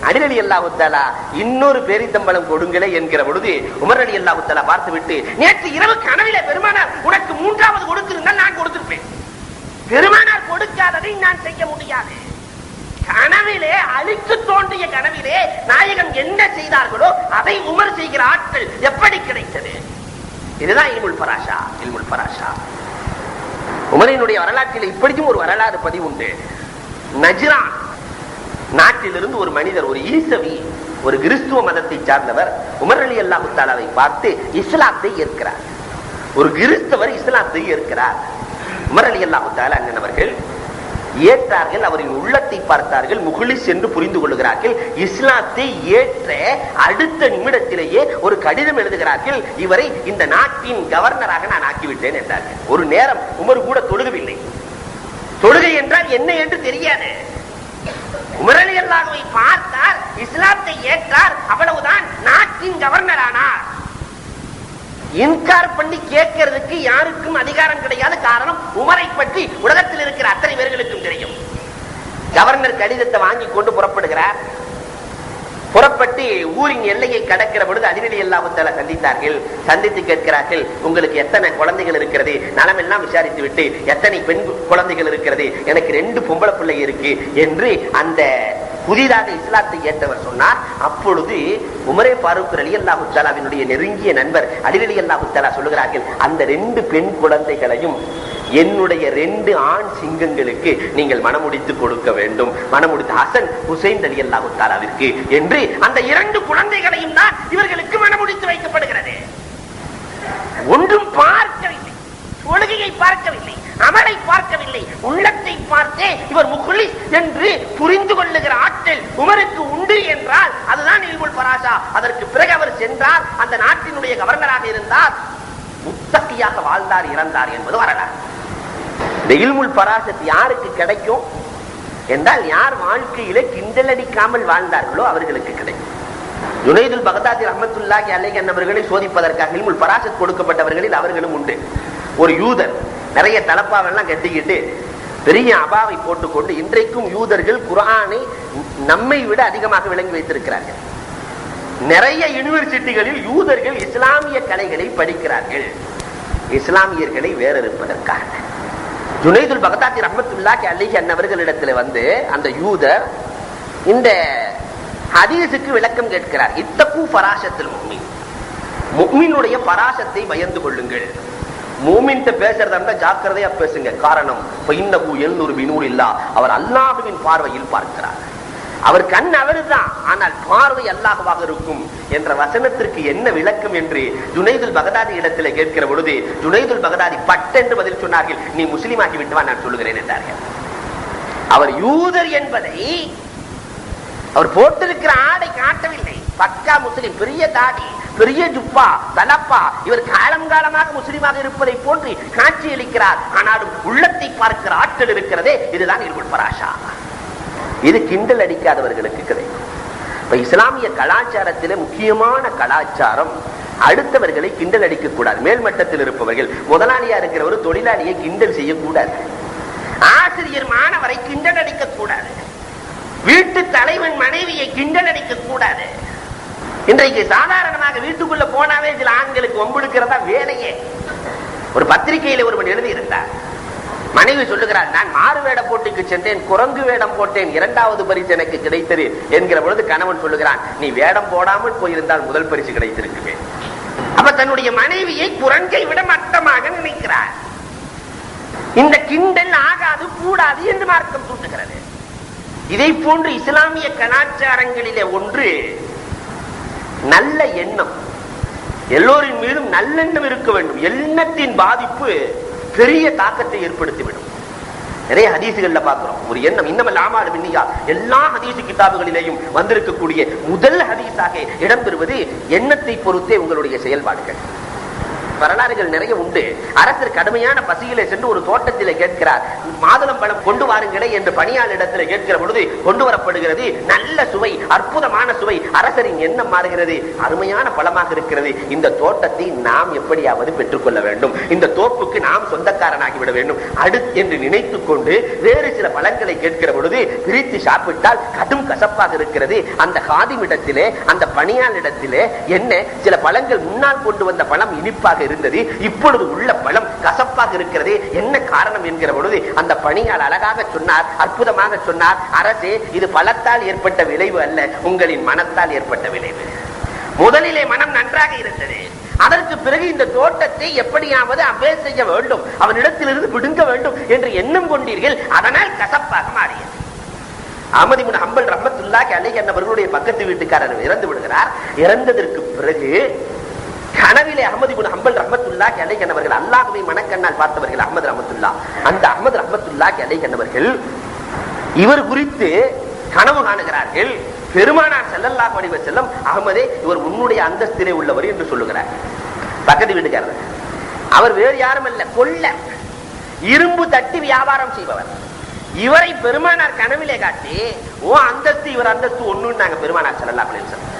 அலி ரலியல்லாஹு தஆலா இன்னொரு பேரித்தம்பளம் கொடுங்களே என்கிற பொழுது உமர் ரலியல்லாஹு தஆலா பார்த்து விட்டு, நேற்று இரவு கனவிலே பெருமானார் உனக்கு 3வது கொடுத்திருந்தால் நான் கொடுத்திருப்பேன். பெருமானார் கொடுக்காததை நான் செய்ய முடியாது. கனவிலே அழித்து தோன்றிய கனவிலே நாயகம் என்ன செய்தார்களோ அதை உமர் செய்கிற ஆட்கள் எப்படி கிடைத்தது? இதுதான் இல்முல் ஃபராஷா. இல்முல் ஃபராஷா. உமரினுடைய வரலாற்றில் இப்படியும் ஒரு வரலாறு பதிவு உண்டு. நஜ்ரான் நாட்டிலிருந்து ஒரு மனிதர், ஒரு ஈசவி, ஒரு கிறிஸ்துவ மதத்தை சார்ந்தவர் உமர் ரலியல்லாஹு தஆலாவை பார்த்து இஸ்லாத்தை ஏற்கிறார். ஒரு கிறிஸ்தவர் இஸ்லாத்தை ஏற்கிறார். உமர் ரலியல்லாஹு தஆலா அண்ணனவர்கள் ஏற்றார்கள். அவரின் உள்ளத்தை பார்த்தார்கள், முஹ்லிஸ் என்று புரிந்து கொள்கிறார்கள். இஸ்லாத்தை ஏற்ற அடுத்த நிமிடத்திலேயே ஒரு கடிதம் எழுதுகிறார்கள், இவரை இந்த நாட்டின் கவர்னராக நான் ஆக்கிவிட்டேன் என்றார்கள். ஒரு நேரம் உமர் கூட தொழுகவில்லை. தொழுகை என்றால் என்ன என்று தெரியாது. உமர் ரலியல்லாஹுவை பார்த்தார், இஸ்லாத்தை ஏற்றார், அவ்வளவுதான், நாட்டின் கவர்னர் ஆனார். இன்கார் பண்ணி கேட்கிறதுக்கு யாருக்கும் அதிகாரம் கிடையாது. காரணம், உமரை பற்றி உலகத்தில் இருக்கிற அத்தனை பேர்களுக்கும் தெரியும். கவர்னர் கடிதத்தை வாங்கி கொண்டு புறப்படுகிறார். புறப்பட்டு ஊரின் எல்லையை கடக்கிற பொழுது அலி ரலியல்லாஹு தஆலா சந்தித்தார்கள். சந்தித்து கேட்கிறார்கள், உங்களுக்கு எத்தனை குழந்தைகள் இருக்கிறது? நலமெல்லாம் விசாரித்து விட்டு, எத்தனை பெண் குழந்தைகள் இருக்கிறது? எனக்கு 2 பொம்பளை பிள்ளை இருக்கு என்று அந்த புதிதாக இஸ்லாத்தை ஏற்றவர் சொன்னார். அப்பொழுது உமரே ஃபாரூக் ரலியல்லாஹு தஆலாவினுடைய நெருங்கிய நண்பர் அலி ரலியல்லாஹு தஆலா சொல்லுகிறார்கள், அந்த 2 பெண் குழந்தைகளையும் என்னுடைய 2 ஆண் சிங்கங்களுக்கு நீங்கள் மனமுடித்து கொடுக்க வேண்டும். மனமுடித்து ஹசன் ஹுசைன் ரலியல்லாஹு தஆலாவிற்கு என்று அந்த 2 குழந்தைகளையும் தான் இவர்களுக்கு மனமுடித்து வைக்கப்படுகிறது. ஒன்றும் பார்க்கவில்லை, தொழுகையை பார்க்கவில்லை, அமலை பார்க்கவில்லை, உள்ளத்தை பார்த்தே இவர் முஹ்லிஸ் என்று புரிந்து கொள்ளுகிற ஆற்றல் உமருக்கு உண்டு என்றால் அதுதான் இல்முல் ஃபராஷா. அதற்கு பிறகு அவர் சென்றார், அந்த நாட்டினுடைய கவர்னராக இருந்தார், முத்தகியாக வாழ்ந்தார், இறந்தார் என்பது வரலாறு. இந்த இல்முல் ஃபராஷத் யாருக்கு கிடைக்கும் என்றால், யார் வாழ்க்கையிலே கிண்டல் அடிக்காமல் வாழ்ந்தார்களோ அவர்களுக்கு கிடைக்கும். ஜுனைதுல் பக்தாதி ரஹ்மத்துல்லாஹி அலைஹி அவர்களை சோதிப்பதற்காக இல்முல் ஃபராஷத் கொடுக்கப்பட்டவர்களில் அவர்களும் உண்டு. ஒரு யூதர் நிறைய தலப்பாவெல்லாம் கட்டிக்கிட்டு பெரிய அபாவை போட்டுக்கொண்டு, இன்றைக்கும் யூதர்கள் குர்ஆனை நம்மை விட அதிகமாக விளங்கி வைத்திருக்கிறார்கள். நிறைய யூனிவர்சிட்டிகளில் யூதர்கள் இஸ்லாமிய கலைகளை படிக்கிறார்கள், இஸ்லாமியர்களை வேறறுப்பதற்காக. ஜுனைதுல் பகதாதி ரஹ்மத்துல்லாஹி அலைஹி அன்னவர்களிடத்தில் வந்து அந்த யூதர் இந்த ஹதீஸுக்கு விளக்கம் கேட்கிறார். இத்தகு ஃபராஷத்துல் முஃமின், முஃமினுடைய பராசத்தை பயந்து கொள்ளுங்கள். மூமின்ட்ட பேசுறதா இருந்தா ஜாக்கிரதையா பேசுங்க. காரணம் இன்னஹு யன்துரு பினூரில்லாஹ், அவர் அல்லாஹ்வின் பார்வையில் பார்க்கிறார். அவர் கண் அவருதான், ஆனால் பார்வை அல்லாஹ்வாக இருக்கும் என்ற வசனத்திற்கு என்ன விளக்கம் என்று ஜுனைதுல் பகதாதி இடத்துல கேட்கிற பொழுது ஜுனைதுல் பகதாதி பட்டென்று பதில் சொன்னார்கள். நீ முஸ்லீம் ஆகி விட்டுவா, நான் சொல்லுகிறேன் என்றார்கள். அவர் யூதர் என்பதை அவர் போட்டிருக்கிற ஆடை காட்டவில்லை. பக்கா முஸ்லிம், பெரிய தாடி, பெரிய ஜுப்பா, தலப்பா, இவர் காலங்காலமாக முஸ்லிமாக இருப்பதை போன்று காட்சியளிக்கிறார். ஆனாலும் உள்ளத்தை பார்க்கிற ஆற்றல் இருக்கிறதே, இதுதான் இல்முல் ஃபராஷா. இது கிண்டல் அடிக்காதவர்களுக்கு கிடைக்கும். இப்ப இஸ்லாமிய கலாச்சாரத்திலே முக்கியமான கலாச்சாரம் அடுத்தவர்களை கிண்டல் அடிக்க கூடாது. மேல்மட்டத்தில் இருப்பவர்கள், முதலாளியா இருக்கிறவர் தொழிலாளியை கிண்டல் செய்யக்கூடாது. ஆசிரியர் மாணவரை கிண்டல் அடிக்க கூடாது. வீட்டு தலைவன் மனைவியை கிண்டல் அடிக்க கூடாது. இன்றைக்கு சாதாரணமாக வீட்டுக்குள்ள போனாவே சில ஆண்களுக்கு ஒம்பெடுக்கிறதா வேலையே. ஒரு பத்திரிகையில ஒருவன் எழுதி இருந்தார். மனைவி சொல்லுகிறார், நான் மாறு வேட போட்டிக்கு சென்றேன், குரங்கு வேடம் போட்டேன், 2வது பரிசு எனக்கு கிடைத்தது என்கிற பொழுது கணவன் சொல்லுகிறான், நீ வேடம் போடாமல் போயிருந்தால் முதல் பரிசு கிடைத்திருக்குமே. அப்ப தன்னுடைய மனைவியை குரங்கை விட மட்டமாக நினைக்கிறார். இந்த கிண்டல் ஆகாது, கூடாது என்று மார்க்கம் தூண்டுகிறது. இதை போன்று இஸ்லாமிய கலாச்சாரங்களிலே ஒன்று நல்ல எண்ணம். எல்லோரின் மீதும் நல்லெண்ணம் இருக்க வேண்டும். எண்ணத்தின் பாதிப்பு பெரிய தாக்கத்தை ஏற்படுத்திவிடும். நிறைய ஹதீசுகள்ல பார்க்கிறோம் ஒரு எண்ணம். இன்னமல் அமாலு பின்னியாத், எல்லா ஹதீஸ் கிதாபுகளிலேயும் வந்திருக்கக்கூடிய முதல் ஹதீஸாக இடம்பெறுவது எண்ணத்தை பொறுத்தே உங்களுடைய செயல்பாடுகள். வரலாறுகள் நிறைய உண்டு. அரசர் கடுமையான பசியிலே சென்று ஒரு தோட்டத்திலே கேட்கிறார், மாதுளம் பழம் கொண்டு வாருங்களே என்று பணியாளரிடத்தில் கேட்கிற பொழுது கொண்டு வரப்படுகிறது. நல்ல சுவை, அற்புதமான சுவை. அரசரின் எண்ணம் மாறுகிறது, அருமையான பழமாக இருக்கிறது, இந்த தோட்டத்தை நாம் எப்படியாவது பெற்றுக்கொள்ள வேண்டும், இந்த தோப்புக்கு நாம் சொந்தக்காரனாகிவிட வேண்டும் அடுத்து என்று நினைத்துக் கொண்டு வேறு சில பழங்களை கேட்கிற பொழுது பிரித்து சாப்பிட்டால் கடும் கசப்பாக இருக்கிறது. அந்த காதிமிடத்திலே, அந்த பணியாளரிடத்திலே என்ன சில பழங்கள் முன்னால் கொண்டு வந்த பழம் இனிப்பாக இருந்தது, இப்பொழுது உள்ள பழம் கசப்பாக இருக்கிறது, என்ன காரணம் என்கிற பொழுது அந்த பணியாளர் அழகாக சொன்னார், அற்புதமாக சொன்னார், அரசே இது பழத்தால் ஏற்பட்ட விளைவு அல்ல, உங்களின் மனத்தால் ஏற்பட்ட விளைவு. முதலிலே மனம் நன்றாக இருந்தது, அதற்கு பிறகு இந்த தோட்டத்தை எப்படியாவது அபே செய்ய வேண்டும், அவனிடத்திலிருந்து பிடுங்க வேண்டும் என்று எண்ணம் கொண்டீர்கள், அதனால் கசப்பாக மாறியது. அஹ்மத் இப்னு ஹம்பல் ரஹ்மத்துல்லாஹி அலைஹி அவர்களுடைய பக்கத்து வீட்டுக்காரர் இறந்து விடுகிறார். இறந்ததற்கு பிறகு கனவிலே அஹ்மத் இப்னு ஹம்பல் ரஹ்மத்துல்லாஹி அலைஹி அவர்கள் அல்லாஹ்வை மனக்கண்ணால் பார்த்தவர்கள் அஹ்மத் ரஹ்மத்துல்லாஹ். அந்த அஹ்மத் ரஹ்மத்துல்லாஹி அலைஹி அவர்கள் இவர் குறித்து கனவு காணுகிறார்கள். பெருமானார் ஸல்லல்லாஹு அலைஹி வஸல்லம், அஹ்மதே இவர் உன்னுடைய அந்தஸ்திலே உள்ளவர் என்று சொல்லுகிறார். பக்கத்து வீட்டுக்காரர் அவர் வேறு யாரும் அல்ல, கொல்லர், இரும்பு தட்டி வியாபாரம் செய்பவர். இவரை பெருமானார் கனவிலே காட்டி, ஓ அந்தஸ்து இவர் அந்தஸ்து ஒண்ணுன்னு நாங்க பெருமானார் ஸல்லல்லாஹு அலைஹி வஸல்லம்.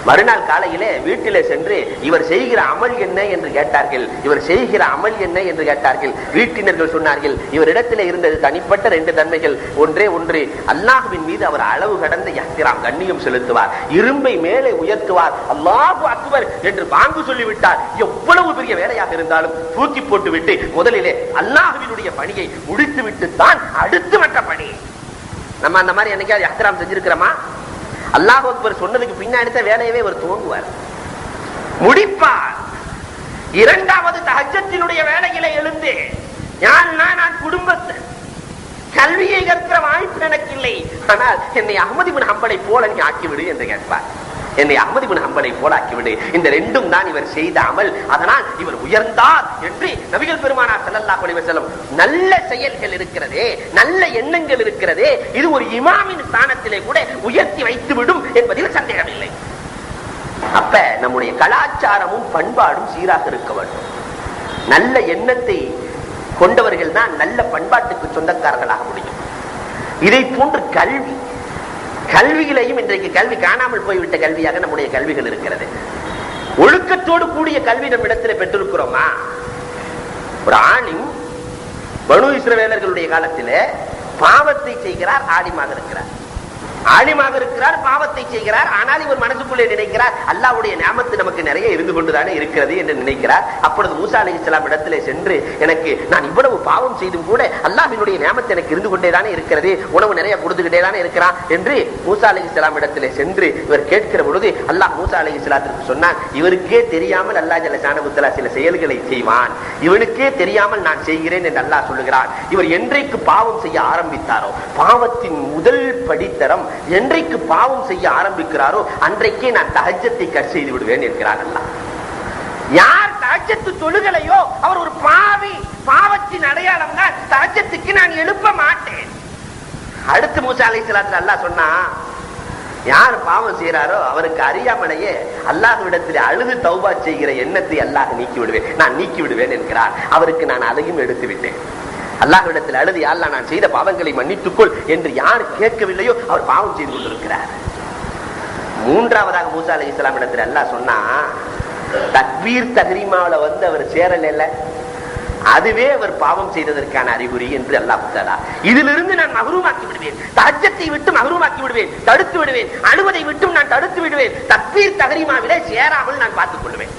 மறுநாள் காலையிலே வீட்டிலே சென்று இவர் செய்கிற அமல் என்ன என்று கேட்டார்கள். இவர் செய்கிற அமல் என்ன என்று கேட்டார்கள். வீட்டினர்கள் சொன்னார்கள், இவரிடத்திலே இருந்தது தனிப்பட்ட 2 தன்மைகள். ஒன்றே ஒன்று, அல்லாஹ்வின் மீது அவர் அளவு கடந்த இஹ்திராம், கண்ணியம் செலுத்துவார், இரும்பை மேலே உயர்த்துவார், அல்லாஹு அக்பர் என்று பாங்கு சொல்லிவிட்டார். எவ்வளவு பெரிய வேலையாக இருந்தாலும் தூக்கி போட்டு விட்டு முதலிலே அல்லாஹ்வினுடைய பணியை முடித்து விட்டு தான் அடுத்து மற்ற பணி. நம்ம அந்த மாதிரி என்னைக்காவது இஹ்திராம் செஞ்சிருக்கிறோமா? அல்லாஹ் அக்பர் சொன்னதுக்கு பின்னாடி வேலையவே அவர் துவங்குவார், முடிப்பார். 2வது தஹஜ்ஜத்தினுடைய வேலையில எழுந்து நான் குடும்பத்தை கல்வியை கற்கிற வாய்ப்பு எனக்கு இல்லை, ஆனால் என்னை அஹ்மத் இப்னு ஹம்பலை போல நீ ஆக்கிவிடு என்று கேட்பார். என்னை அஹ்மத் இப்னு ஹம்பலை போல ஆக்கிவிடு. இந்த 2ம் தான் இவர் செய்த அமல், அதனால் இவர் உயர்ந்தார் என்று நபிகள் பெருமானார் ஸல்லல்லாஹு அலைஹி வஸல்லம். நல்ல செயல்கள் இருக்கிறதே, நல்ல எண்ணங்கள் இருக்கிறதே, இது ஒரு இமாமின் ஸ்தானத்திலே கூட உயர்த்தி வைத்து விடும் என்பதில் சந்தேகமில்லை. அப்ப நம்முடைய கலாச்சாரமும் பண்பாடும் சீராக இருக்க வேண்டும். நல்ல எண்ணத்தை கொண்டவர்கள் தான் நல்ல பண்பாட்டுக்கு சொந்தக்காரர்களாக முடியும். இதை போன்று கல்வி, கல்வியிலையும் இன்றைக்கு கல்வி காணாமல் போய்விட்ட கல்வியாக நம்முடைய கல்விகள் இருக்கிறது. ஒழுக்கத்தோடு கூடிய கல்வி நம்ம இடத்துல பெற்றிருக்கிறோமா? ஒரு ஆலிம் பனு இஸ்ரவேலர்களுடைய காலத்தில் பாவத்தை செய்கிறார், ஆலிமாக இருக்கிறார். ஆலிமாக இருக்கிறார், பாவத்தை செய்கிறார். ஆனால் இவர் மனசுக்குள்ளே நினைக்கிறார், அல்லாஹ்வுடைய நியாமத்து நமக்கு நிறைய இருந்து கொண்டுதானே இருக்கிறது என்று நினைக்கிறார். அப்பொழுது மூசா அலைஹிஸ்ஸலாம் இடத்திலே சென்று, எனக்கு நான் இவ்வளவு பாவம் செய்தும் கூட அல்லாஹ்வினுடைய நியாமத்து எனக்கு இருந்து கொண்டேதானே இருக்கிறது, உணவு நிறைய கொடுத்துக்கிட்டே தானே இருக்கிறான் என்று மூசா அலைஹிஸ்ஸலாம் இடத்திலே சென்று இவர் கேட்கிற பொழுது அல்லாஹ் மூசா அலைஹிஸ்ஸலாத்திற்கு சொன்னான், இவருக்கே தெரியாமல் அல்லாஹ் ஜல்ல ஷானஹு தஆலா சில செயல்களை செய்வான், இவனுக்கே தெரியாமல் நான் செய்கிறேன் என்று அல்லாஹ் சொல்லுகிறான். இவர் என்றைக்கு பாவம் செய்ய ஆரம்பித்தாரோ, பாவத்தின் முதல் படித்தரம் என்றைக்கு பாவம் செய்ய ஆரம்பிக்கிறாரோ அன்றைக்கே நான் தஹஜ்ஜத்தை கட் செய்து விடுவேன் என்கிறார் அல்லாஹ். யார் தஹஜ்ஜத்து தொழுகலையோ அவர் ஒரு பாவி, பாவத்தின் அடையாளம் தான். தஹஜ்ஜத்துக்கு நான் எழுப்ப மாட்டேன். அடுத்து மூசா அலைஹிஸ்ஸலாத்து அல்லாஹ் சொன்னா, யார் பாவம் செய்யறாரோ அவருக்கு அறியாமலேயே அல்லாஹ்விடத்தில் அழுது தௌபா செய்கிற எண்ணத்தை அல்லாஹ் நீக்கி விடுவேன், நான் நீக்கி விடுவேன் என்கிறார். அவருக்கு நான் அதையும் எடுத்து விட்டேன். அல்லாஹ்விடத்தில் அழுது, யா அல்லாஹ் நான் செய்த பாவங்களை மன்னித்துக்கொள் என்று யார் கேட்கவில்லையோ அவர் பாவம் செய்து கொண்டிருக்கிறார். மூன்றாவதாக மூசா அலைஹிஸ்ஸலாம் இடத்தில் அல்லாஹ் சொன்னா, தக்பீர் தஹ்ரீமாவுல அவர் சேரல, அதுவே அவர் பாவம் செய்ததற்கான அறிகுறி என்று அல்லாஹ் தஆலா இதிலிருந்து நான் மஹ்ரூமாக்கி விடுவேன், தஹஜ்ஜத்தை விட்டு மஹ்ரூமாக்கி விடுவேன், தடுத்து விடுவேன், அழுவதை விட்டும் நான் தடுத்து விடுவேன், தக்பீர் தஹ்ரீமாவிலே சேராமல் நான் பார்த்துக் கொள்வேன்.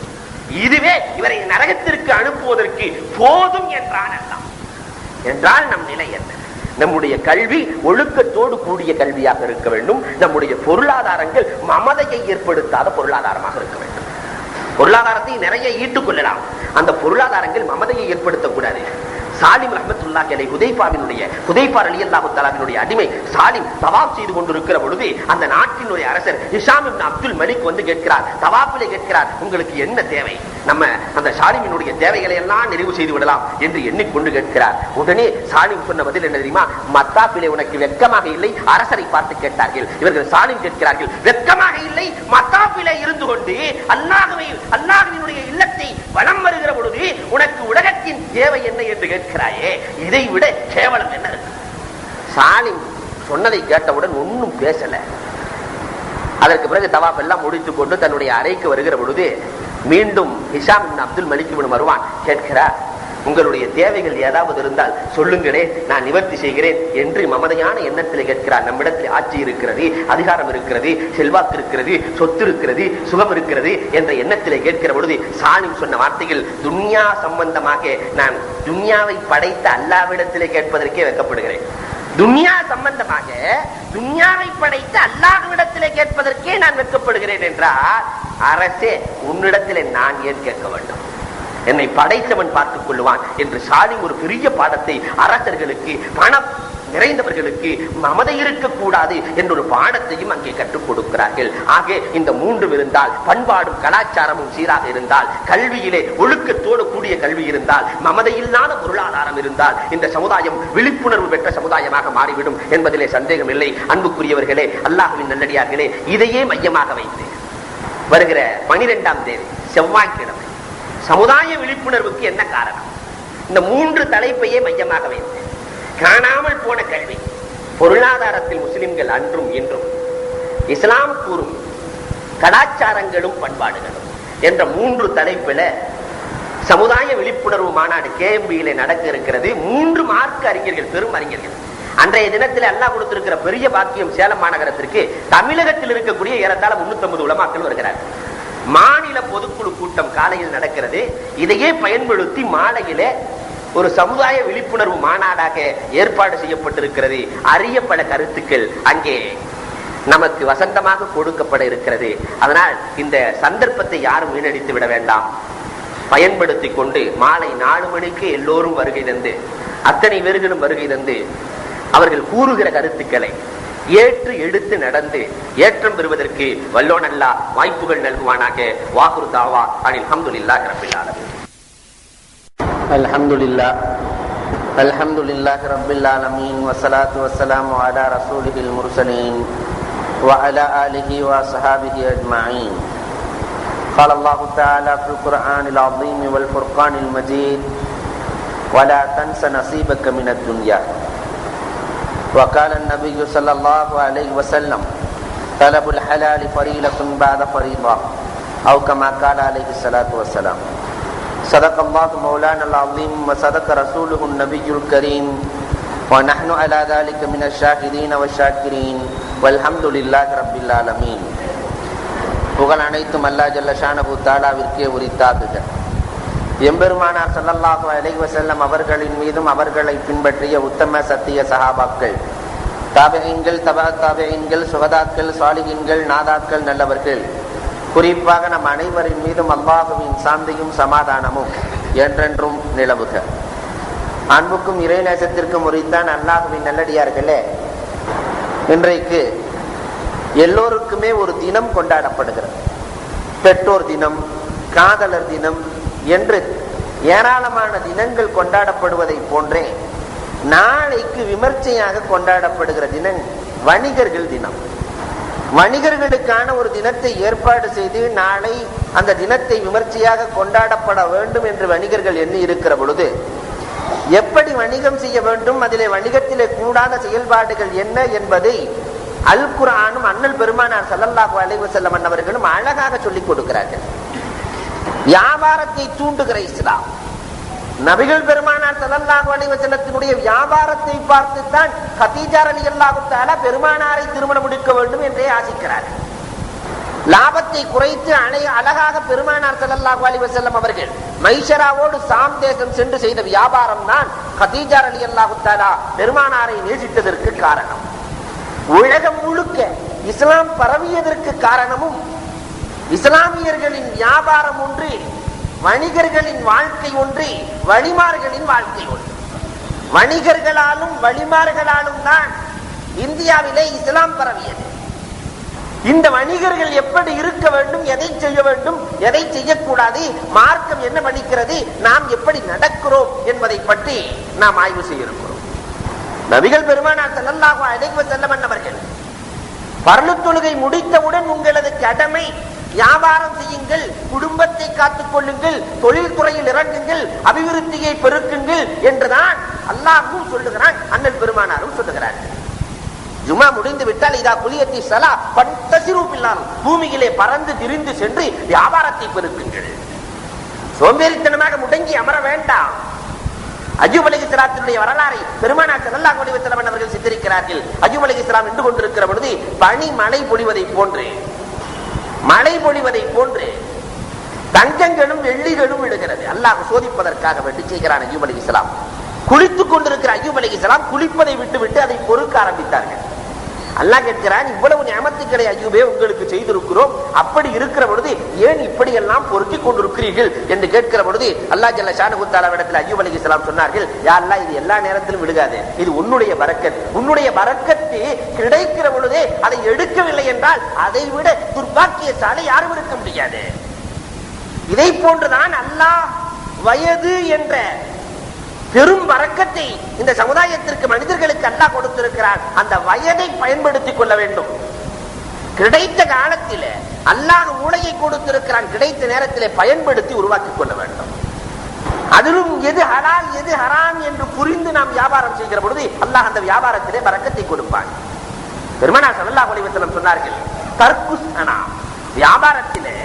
இதுவே இவரை நரகத்திற்கு அனுப்புவதற்கு போதும் என்றான் அல்லாஹ். என்றால் நம் நிலை என்ன? நம்முடைய கல்வி ஒழுக்கத்தோடு கூடிய கல்வியாக இருக்க வேண்டும். நம்முடைய பொருளாதாரங்கள் மமதையை ஏற்படுத்தாத பொருளாதாரமாக இருக்க வேண்டும். பொருளாதாரத்தை நிறைய ஈட்டுக் கொள்ளலாம், அந்த பொருளாதாரங்கள் மமதையை ஏற்படுத்தக்கூடாது. சாலிம் ரஹ்மத்துல்லாஹி அலைஹி ஹுதைஃபா ரலியல்லாஹு தஆலாவினுடைய அடிமை சாலிம் தவாப் செய்து கொண்டிருக்கிற பொழுது அந்த நாட்டினுடைய அரசர் ஹிஷாம் இப்னு அப்துல் மலிக் வந்து கேட்கிறார், தவாப்பிலே கேட்கிறார், உங்களுக்கு என்ன தேவை? நம்ம அந்த சாலிமினுடைய தேவைகளை எல்லாம் நிறைவு செய்து விடலாம் என்று எண்ணிக்கொண்டு கேட்கிறார். உடனே சாலிம் சொன்ன பதில் என்ன தெரியுமா? மத்தாப்பிலே உனக்கு வெட்கமாக இல்லை? அரசரை பார்த்து கேட்டார்கள். இவர்கள் சாலிம் கேட்கிறார்கள், வெட்கமாக இல்லை? மத்தாப்பிலே இருந்து கொண்டு அல்லாஹ்வினுடைய இல்லத்தை வலம் வருகிற பொழுது உனக்கு உலகத்தின் தேவை என்ன என்று கேட்கிறாயே, இதை விட கேவலம் என்ன இருக்கு? சாலிம் சொன்னதை கேட்டவுடன் ஒன்னும் பேசல. அதற்கு பிறகு தவாப் எல்லாம் முடித்துக் கொண்டு தன்னுடைய அறைக்கு வருகிற பொழுது மீண்டும் ஹிஷாம் இப்னு அப்துல் மலிக் இப்னு மர்வான் கேட்கிறார், உங்களுடைய தேவைகள் ஏதாவது இருந்தால் சொல்லுங்களே, நான் நிவர்த்தி செய்கிறேன் என்று மமதையான எண்ணத்தில் கேட்கிறார். நம்மிடத்தில் ஆட்சி இருக்கிறது, அதிகாரம் இருக்கிறது, செல்வாக்கு இருக்கிறது, சொத்து இருக்கிறது, சுகம் இருக்கிறது என்ற எண்ணத்திலே கேட்கிற பொழுது சாலிம் சொன்ன வார்த்தைகள், துன்யா சம்பந்தமாக நான் துன்யாவை படைத்த அல்லாஹ்விடத்திலே கேட்பதற்கே வெட்கப்படுகிறேன். துன்யா சம்பந்தமாக துன்யாவை படைத்த அல்லாஹ்விடத்திலே கேட்பதற்கே நான் வெட்கப்படுகிறேன் என்றால், அரசே உன்னிடத்திலே நான் ஏன் கேட்க வேண்டும்? என்னை படைத்தவன் பார்த்துக் கொள்ளுவான் என்று சாலிம் ஒரு பெரிய பாடத்தை அரசர்களுக்கு, பணம் நிறைந்தவர்களுக்கு மமதை இருக்கக்கூடாது என்ற ஒரு பாடத்தையும் அங்கே கற்றுக் கொடுக்கிறார்கள். ஆக இந்த மூன்று இருந்தால், பண்பாடும் கலாச்சாரமும் சீராக இருந்தால், கல்வியிலே ஒழுக்கத்தோடு கூடிய கல்வி இருந்தால், மமதை இல்லாத பொருளாதாரம் இருந்தால், இந்த சமுதாயம் விழிப்புணர்வு பெற்ற சமுதாயமாக மாறிவிடும் என்பதிலே சந்தேகம் இல்லை. அன்புக்குரியவர்களே, அல்லாஹ்வின் நல்லடியார்களே, இதையே மையமாக வைத்து வருகிற 12ஆம் தேதி செவ்வாய்க்கிழமை சமுதாய விழிப்புணர்வுக்கு என்ன காரணம்? இந்த மூன்று தலைப்பையே மையமாக வைத்து காணாமல் போன கல்வி, பொருளாதாரத்தில் முஸ்லிம்கள் அன்றும் இன்றும், இஸ்லாம் கூறும் கலாச்சாரங்களும் பண்பாடுகளும் என்ற மூன்று தலைப்பில் சமுதாய விழிப்புணர்வு மாநாடு KMBயிலே நடக்க இருக்கிறது. 3 மார்க்க அறிஞர்கள், பெரும் அறிஞர்கள். அன்றைய தினத்தில் அல்லாஹ் கொடுத்திருக்கிற பெரிய பாக்கியம், சேலம் மாநகரத்திற்கு தமிழகத்தில் இருக்கக்கூடிய ஏறத்தாழ 350 உலமாக்கள் வருகிறார்கள். மாநில பொதுக்குழு கூட்டம் காலையில் நடக்கிறது. இதையே பயன்படுத்தி மாலையிலே ஒரு சமுதாய விழிப்புணர்வு மாநாடாக ஏற்பாடு செய்யப்பட்டிருக்கிறது. அரிய பல கருத்துக்கள் அங்கே நமக்கு வசந்தமாக கொடுக்கப்பட இருக்கிறது. அதனால் இந்த சந்தர்ப்பத்தை யாரும் வீணடித்து விட வேண்டாம். பயன்படுத்தி கொண்டு மாலை 4 மணிக்கு எல்லோரும் வருகை தந்து, அத்தனை பேர்களும் வருகை தந்து அவர்கள் கூறுகிற கருத்துக்களை ஏற்று எடுத்து நடந்து ஏற்றம் பெறுவதற்கு வல்லோன் அல்லாஹ் வாய்ப்புகள் நல்குவானாக. வாகுரு தாவா அனில் ஹம்துலில்லாஹி ரப்பில் ஆலமீன். அல்ஹம்துலில்லாஹி ரப்பில் ஆலமீன் வஸ்ஸலாத்து வஸ்ஸலாமு அலா ரசூலில் முர்ஸலீன் வ அலா ஆலிஹி வ ஸஹாபிஹி அஜ்மஈன். قال الله تعالى في القرآن العظيم والفرقان المجيد ولا تنس نصيبك من الدنيا. وقال النبي صلى الله عليه وسلم طلب الحلال فريضة بعد فريضة أو كما قال عليه الصلاة والسلام. صدق الله مولانا العظيم وصدق رسوله النبي الكريم ونحن على ذلك من الشاهدين والشاكرين والحمد لله رب العالمين. புகழ் அனைத்தும் அல்லாஹ் ஜல்ல ஷானஹு தஆலாவிற்கே உரித்தாகுக. எம்பெருமானார் ஸல்லல்லாஹு அலைஹி வஸல்லம் அவர்களின் மீதும் அவர்களை பின்பற்றிய உத்தம சத்திய சஹாபாக்கள், தாபிஈன்கள், தபஅத் தாபிஈன்கள், சுஹதாக்கள், சாலிஹீன்கள், நாதாக்கள், நல்லவர்கள், குறிப்பாக நம் அனைவரின் மீதும் அல்லாஹுவின் சாந்தியும் சமாதானமும் என்றென்றும் நிலவுக. அன்புக்கும் இறைநேசத்திற்கும் உரித்தான் அல்லாஹுவின் நல்லடியார்களே, இன்றைக்கு எல்லோருக்குமே ஒரு தினம் கொண்டாடப்படுகிறது. பெற்றோர் தினம், காதலர் தினம் என்று ஏராளமான தினங்கள் கொண்டாடப்படுவதை போன்றே நாளைக்கு விமர்சையாக கொண்டாடப்படுகிற தினம் வணிகர்கள் தினம். வணிகர்களுக்கான ஒரு தினத்தை ஏற்பாடு செய்து நாளை அந்த தினத்தை விமர்சையாக கொண்டாடப்பட வேண்டும் என்று வணிகர்கள் எண்ணி இருக்கிற பொழுது, எப்படி வணிகம் செய்ய வேண்டும், அதிலே வணிகத்திலே கூடாத செயல்பாடுகள் என்ன என்பதை அல் குர்ஆனும் அண்ணல் பெருமானார் ஸல்லல்லாஹு அலைஹி வஸல்லம் அவர்களும் அழகாக சொல்லிக் கொடுக்கிறார்கள். வியாபாரத்தை தூண்டுகிற இஸ்லாம், நபிகள் பெருமானார் ஸல்லல்லாஹு அலைஹி வஸல்லத்தினுடைய வியாபாரத்தை பார்த்துத்தான் கதீஜா ரலியல்லாஹு தஆலா பெருமானாரை திருமணம் முடிக்க வேண்டும் என்றே ஆசிக்கிறார்கள். லாபத்தை குறைத்து அழகாக பெருமானார் ஸல்லல்லாஹு அலைஹி வஸல்லம் அவர்கள் மைஷராவோடு சாம் தேசம் சென்று செய்த வியாபாரம் தான் கதீஜா ரலியல்லாஹு தஆலா பெருமானாரை நேசித்ததற்கு காரணம். உலகம் முழுக்க இஸ்லாம் பரவியதற்கு காரணமும் இஸ்லாமியர்களின் வியாபாரம் ஒன்று, வணிகர்களின் வாழ்க்கை ஒன்று, வழிமார்களின் வாழ்க்கை ஒன்று. வணிகர்களாலும் வழிமார்களாலும் தான் இந்தியாவிலே இஸ்லாம் பரவியது. இந்த வணிகர்கள் எப்படி இருக்க வேண்டும், எதை செய்ய வேண்டும், எதை செய்யக்கூடாது, மார்க்கம் என்ன படிக்கிறது, நாம் எப்படி நடக்கிறோம் என்பதை பற்றி நாம் ஆய்வு செய்ய இருக்கிறோம். நபிகள் பெருமானார் ஸல்லல்லாஹு அலைஹி வஸல்லம் அவர்கள் பர்லுத் தொழுகை முடித்தவுடன் உங்களது கடமை வியாபாரம் செய்யுங்கள், குடும்பத்தை காத்துக் கொள்ளுங்கள், தொழில் துறையில் இறங்குங்கள், அபிவிருத்தியை பெருக்குங்கள் என்றுதான் அல்லாஹ்வும் சொல்லுகிறான், அண்ணல் பெருமானாரும் சொல்லுகிறார்கள். ஜுமா முடிந்து விட்டால் இதா குலியத்தி ஸலா ஃபன்தஸிரு ஃபில் அர்த், பூமியிலே பறந்து திரிந்து சென்று வியாபாரத்தை பெருக்குங்கள். சோம்பேறித்தனமாக முடங்கி அமர வேண்டாம். அய்யூப் அலைஹிஸ்ஸலாத்துடைய வரலாறை பெருமானார் ஸல்லல்லாஹு அலைஹி வஸல்லம் அவர்கள் சித்தரிக்கிறார்கள். அய்யூப் அலைஹிஸ்ஸலாம் நின்று கொண்டிருக்கிற பொழுது பனி மழை பொழிவதை போன்று தங்கங்களும் வெள்ளிகளும் விடுகிறது. அல்லாஹ் சோதிப்பதற்காக வேண்டி செய்கிறான். அய்யூப் அலைஹிஸ்ஸலாம் குளித்துக் கொண்டிருக்கிற அய்யூப் அலைஹிஸ்ஸலாம் குளிப்பதை விட்டுவிட்டு அதை பொறுக்க ஆரம்பித்தார்கள். அல்லாஹ் கேட்கிறான், இவ்வளவு நியமத்துக்களை அய்யூபே உங்களுக்கு செய்திருக்கிறோம், அப்படி இருக்கிற பொழுது ஏன் இப்படி எல்லாம் பொறுக்கிக் கொண்டிருக்கிறீர்கள் என்று கேட்கிற பொழுது அல்லாஹ் ஜல்ல ஷானஹு தஆலாவிடத்தில் அய்யூப் அலைஹிஸ்ஸலாம் சொன்னார்கள், யா அல்லாஹ், இது எல்லா நேரத்திலும் விழுகாது, இது உன்னுடைய பரக்கத். உன்னுடைய பரக்கத்து கிடைக்கிற பொழுதே அதை எடுக்கவில்லை என்றால் அதை விட துர்பாக்கியசாலி யாரும் இருக்க முடியாது. இதை போன்றுதான் அல்லாஹ் வயது என்ற பெரும் வரக்கத்தை இந்த சமுதாயத்திற்கு, மனிதர்களுக்கு அல்லாஹ் கொடுத்திருக்கிறான். அந்த வயதை பயன்படுத்திக் கொள்ள வேண்டும். கிடைத்த காலத்தில் அல்லாஹ் மூளையை கொடுத்திருக்கிறான், கிடைத்த நேரத்திலே பயன்படுத்தி உருவாக்கிக் கொள்ள வேண்டும். அதிலும் எது ஹலால் எது ஹராம் என்று புரிந்து நாம் வியாபாரம் செய்கிற பொழுது அல்லாஹ் அந்த வியாபாரத்திலே வரக்கத்தை கொடுப்பான். பெருமானார் ஸல்லல்லாஹு அலைஹி வஸல்லம் சொன்னார்கள், தர்குஸ் அனா, வியாபாரத்திலே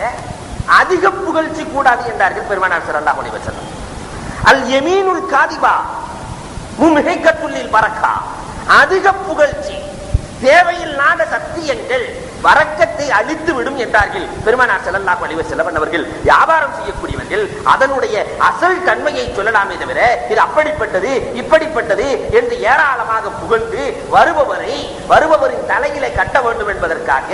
அதிக புகழ்ச்சி கூடாது என்றார்கள் பெருமானார் ஸல்லல்லாஹு அலைஹி வஸல்லம். அல் யமீனுல் காதிபா மும்ஹிகத்துல் பரக்கா, அதிக புகழ்ச்சி, தேவையில்லாத சத்தியங்கள் வரக்கத்தை அழித்து விடும் என்றார்கள் பெருமானார் ஸல்லல்லாஹு அலைஹி வஸல்லம் அவர்கள். வியாபாரம் செய்யக்கூடியவர்கள் அதனுடைய அசல் தன்மையை சொல்லலாமே தவிர இது அப்படிப்பட்டது இப்படிப்பட்டது என்று ஏராளமாக புகழ்ந்து வருபவரின் தலையிலே கட்ட வேண்டும் என்பதற்காக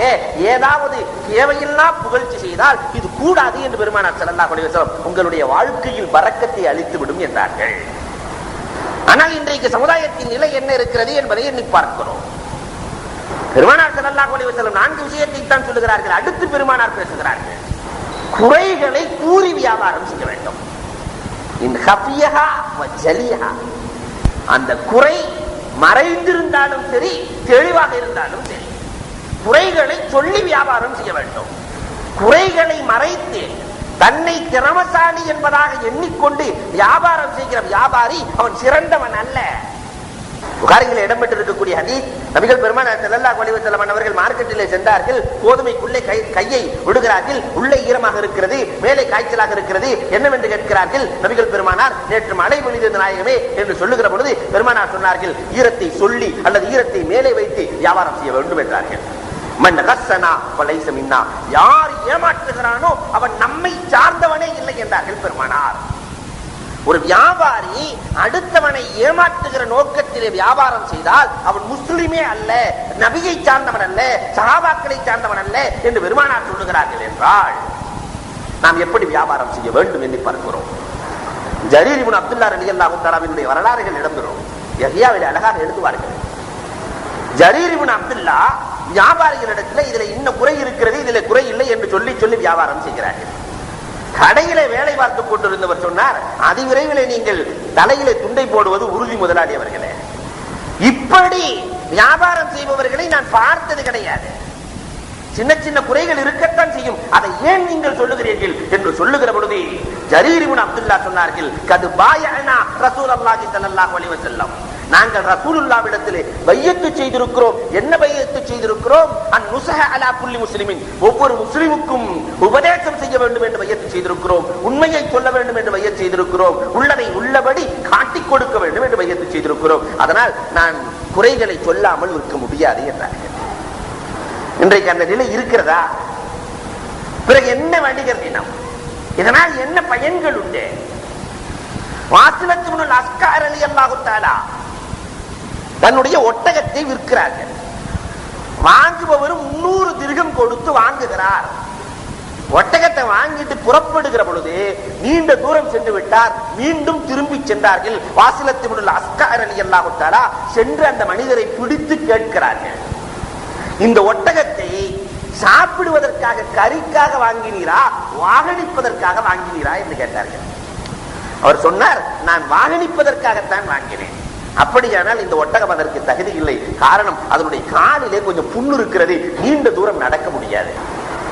ஏதாவது தேவையில்லா புகழ்ச்சி செய்தால் இது கூடாது என்று பெருமானார் ஸல்லல்லாஹு அலைஹி வஸல்லம் உங்களுடைய வாழ்க்கையில் வரக்கத்தை அழித்து விடும் என்றார்கள். ஆனால் இன்றைக்கு சமுதாயத்தின் நிலை என்ன இருக்கிறது என்பதை எண்ணி பார்க்கிறோம். பெருமானார் ஸல்லல்லாஹு அலைஹி வஸல்லம் 4 விஷயத்தை தான் சொல்லுகிறார்கள். அடுத்து பெருமானார் பேசுகிறார்கள், குறைகளை கூறி வியாபாரம் செய்ய வேண்டும். அந்த குறை மறைந்திருந்தாலும் சரி, தெளிவாக இருந்தாலும் சரி, குறைகளை சொல்லி வியாபாரம் செய்ய வேண்டும். குறைகளை மறைத்து தன்னை திறமசாலி என்பதாக எண்ணிக்கொண்டு வியாபாரம் செய்கிற வியாபாரி அவன் சிறந்தவன் அல்ல. புகாரிகளில் இடம்பெற்றிருக்கக்கூடிய ஹதீஸ், நபிகள் பெருமானார் ஸல்லல்லாஹு அலைஹி வஸல்லம் அவர்கள் மார்க்கெட்டிலே சென்றார்கள். கோதுமைக்குள்ளே கையை விடுகிறார்கள். உள்ளே ஈரமாக இருக்கிறது, மேலே காய்ச்சலாக இருக்கிறது. என்னவென்று கேட்கிறார்கள். நபிகள் பெருமானார் நேற்று மழை பொழிந்தது நாயகமே என்று சொல்லுகிற பொழுது பெருமானார் சொன்னார்கள், ஈரத்தை சொல்லி அல்லது ஈரத்தை மேலே வைத்து வியாபாரம் செய்ய வேண்டும் என்றார்கள். யார் ஏமாற்றுகிறானோ அவன் நம்மை சார்ந்தவனே இல்லை என்றார்கள் பெருமானார். ஒரு வியாபாரி அடுத்தவனை ஏமாற்றுகிற நோக்கத்திலே வியாபாரம் செய்தால் அவன் முஸ்லிமே அல்ல, நபியை சார்ந்தவன் அல்ல, சஹாபாக்களை சார்ந்தவன் அல்ல என்று பெருமானார் சொல்லுகிறார்கள். என்றால் நாம் எப்படி வியாபாரம் செய்ய வேண்டும் என்று பார்க்கிறோம். ஜரீர் இப்னு அப்துல்லா ரலியல்லாஹு தஆலாவினுடைய வரலாறுகள் இடம்பெறும். யஹ்யாவிலே அழகாக எழுதுவார்கள். ஜரீர் இப்னு அப்துல்லா வியாபாரிகளிடத்தில் இதுல இன்ன குறை இருக்கிறது, இதுல குறை இல்லை என்று சொல்லி சொல்லி வியாபாரம் செய்கிறார்கள். கடையிலே வேலை பார்த்துக் கொண்டிருந்தவர் சொன்னார், அதிவிரைவில் நீங்கள் தலையிலே துண்டை போடுவது உறுதி முதலாளி அவர்களே. இப்படி வியாபாரம் செய்பவர்களை நான் பார்த்தது கிடையாது. சின்ன சின்ன குறைகள் இருக்கத்தான் செய்யும், அதை ஏன் நீங்கள் சொல்லுகிறீர்கள் என்று சொல்லுகிற பொழுது ஜரீர் இப்னு அப்துல்லா சொன்னார்கள், கது பாயனா ரசூலுல்லாஹி ஸல்லல்லாஹு அலைஹி வஸல்லம், நாங்கள் ரசூலுல்லாஹ்விடத்திலே பையத்து செய்திருக்கிறோம். என்ன பையத்து செய்திருக்கிறோம்? அன்னுஸஹ அலா குல்லி முஸ்லிமின், ஒவ்வொரு முஸ்லிமுக்கும் உபதேசம் செய்ய வேண்டும் என்று பையத்து செய்திருக்கிறோம். உண்மையை சொல்ல வேண்டும் என்று பையத்து செய்திருக்கிறோம். உள்ளதை உள்ளபடி காட்டிக் கொடுக்க வேண்டும் என்று பையத்து செய்திருக்கிறோம். அதனால் நான் குறைகளை சொல்லாமல் இருக்க முடியாது என்றார்கள். இன்றைக்கு அந்த நிலை இருக்கிறதா? பிறகு என்ன வணிகர் தினம்? இதனால் என்ன பயன்கள் உண்டு? வாசிலத்து இப்னுல் அஸ்கார் ரலியல்லாஹு தஆலா தன்னுடைய ஒட்டகத்தை விற்கிறார்கள். வாங்குபவரும் 300 திர்ஹம் கொடுத்து வாங்குகிறார். ஒட்டகத்தை வாங்கிட்டு புறப்படுகிற பொழுது நீண்ட தூரம் சென்று விட்டார். மீண்டும் திரும்பி சென்றார்கள். வாசிலத்து இப்னுல் அஸ்கார் ரலியல்லாஹு தஆலா சென்று அந்த மனிதரை பிடித்து கேட்கிறார்கள், இந்த ஒட்டகத்தை சாப்பிடுவதற்காக கறிக்காக வாங்கினீரா, வாகனிப்பதற்காக வாங்கினீரா என்று கேட்டார்கள். அவர் சொன்னார், நான் வாகனிப்பதற்காகத்தான் வாங்கினேன். அப்படியானால் இந்த ஒட்டகம் அதற்கு தகுதி இல்லை. காரணம், அதனுடைய காலிலே கொஞ்சம் புண்ணு இருக்கிறது, நீண்ட தூரம் நடக்க முடியாது.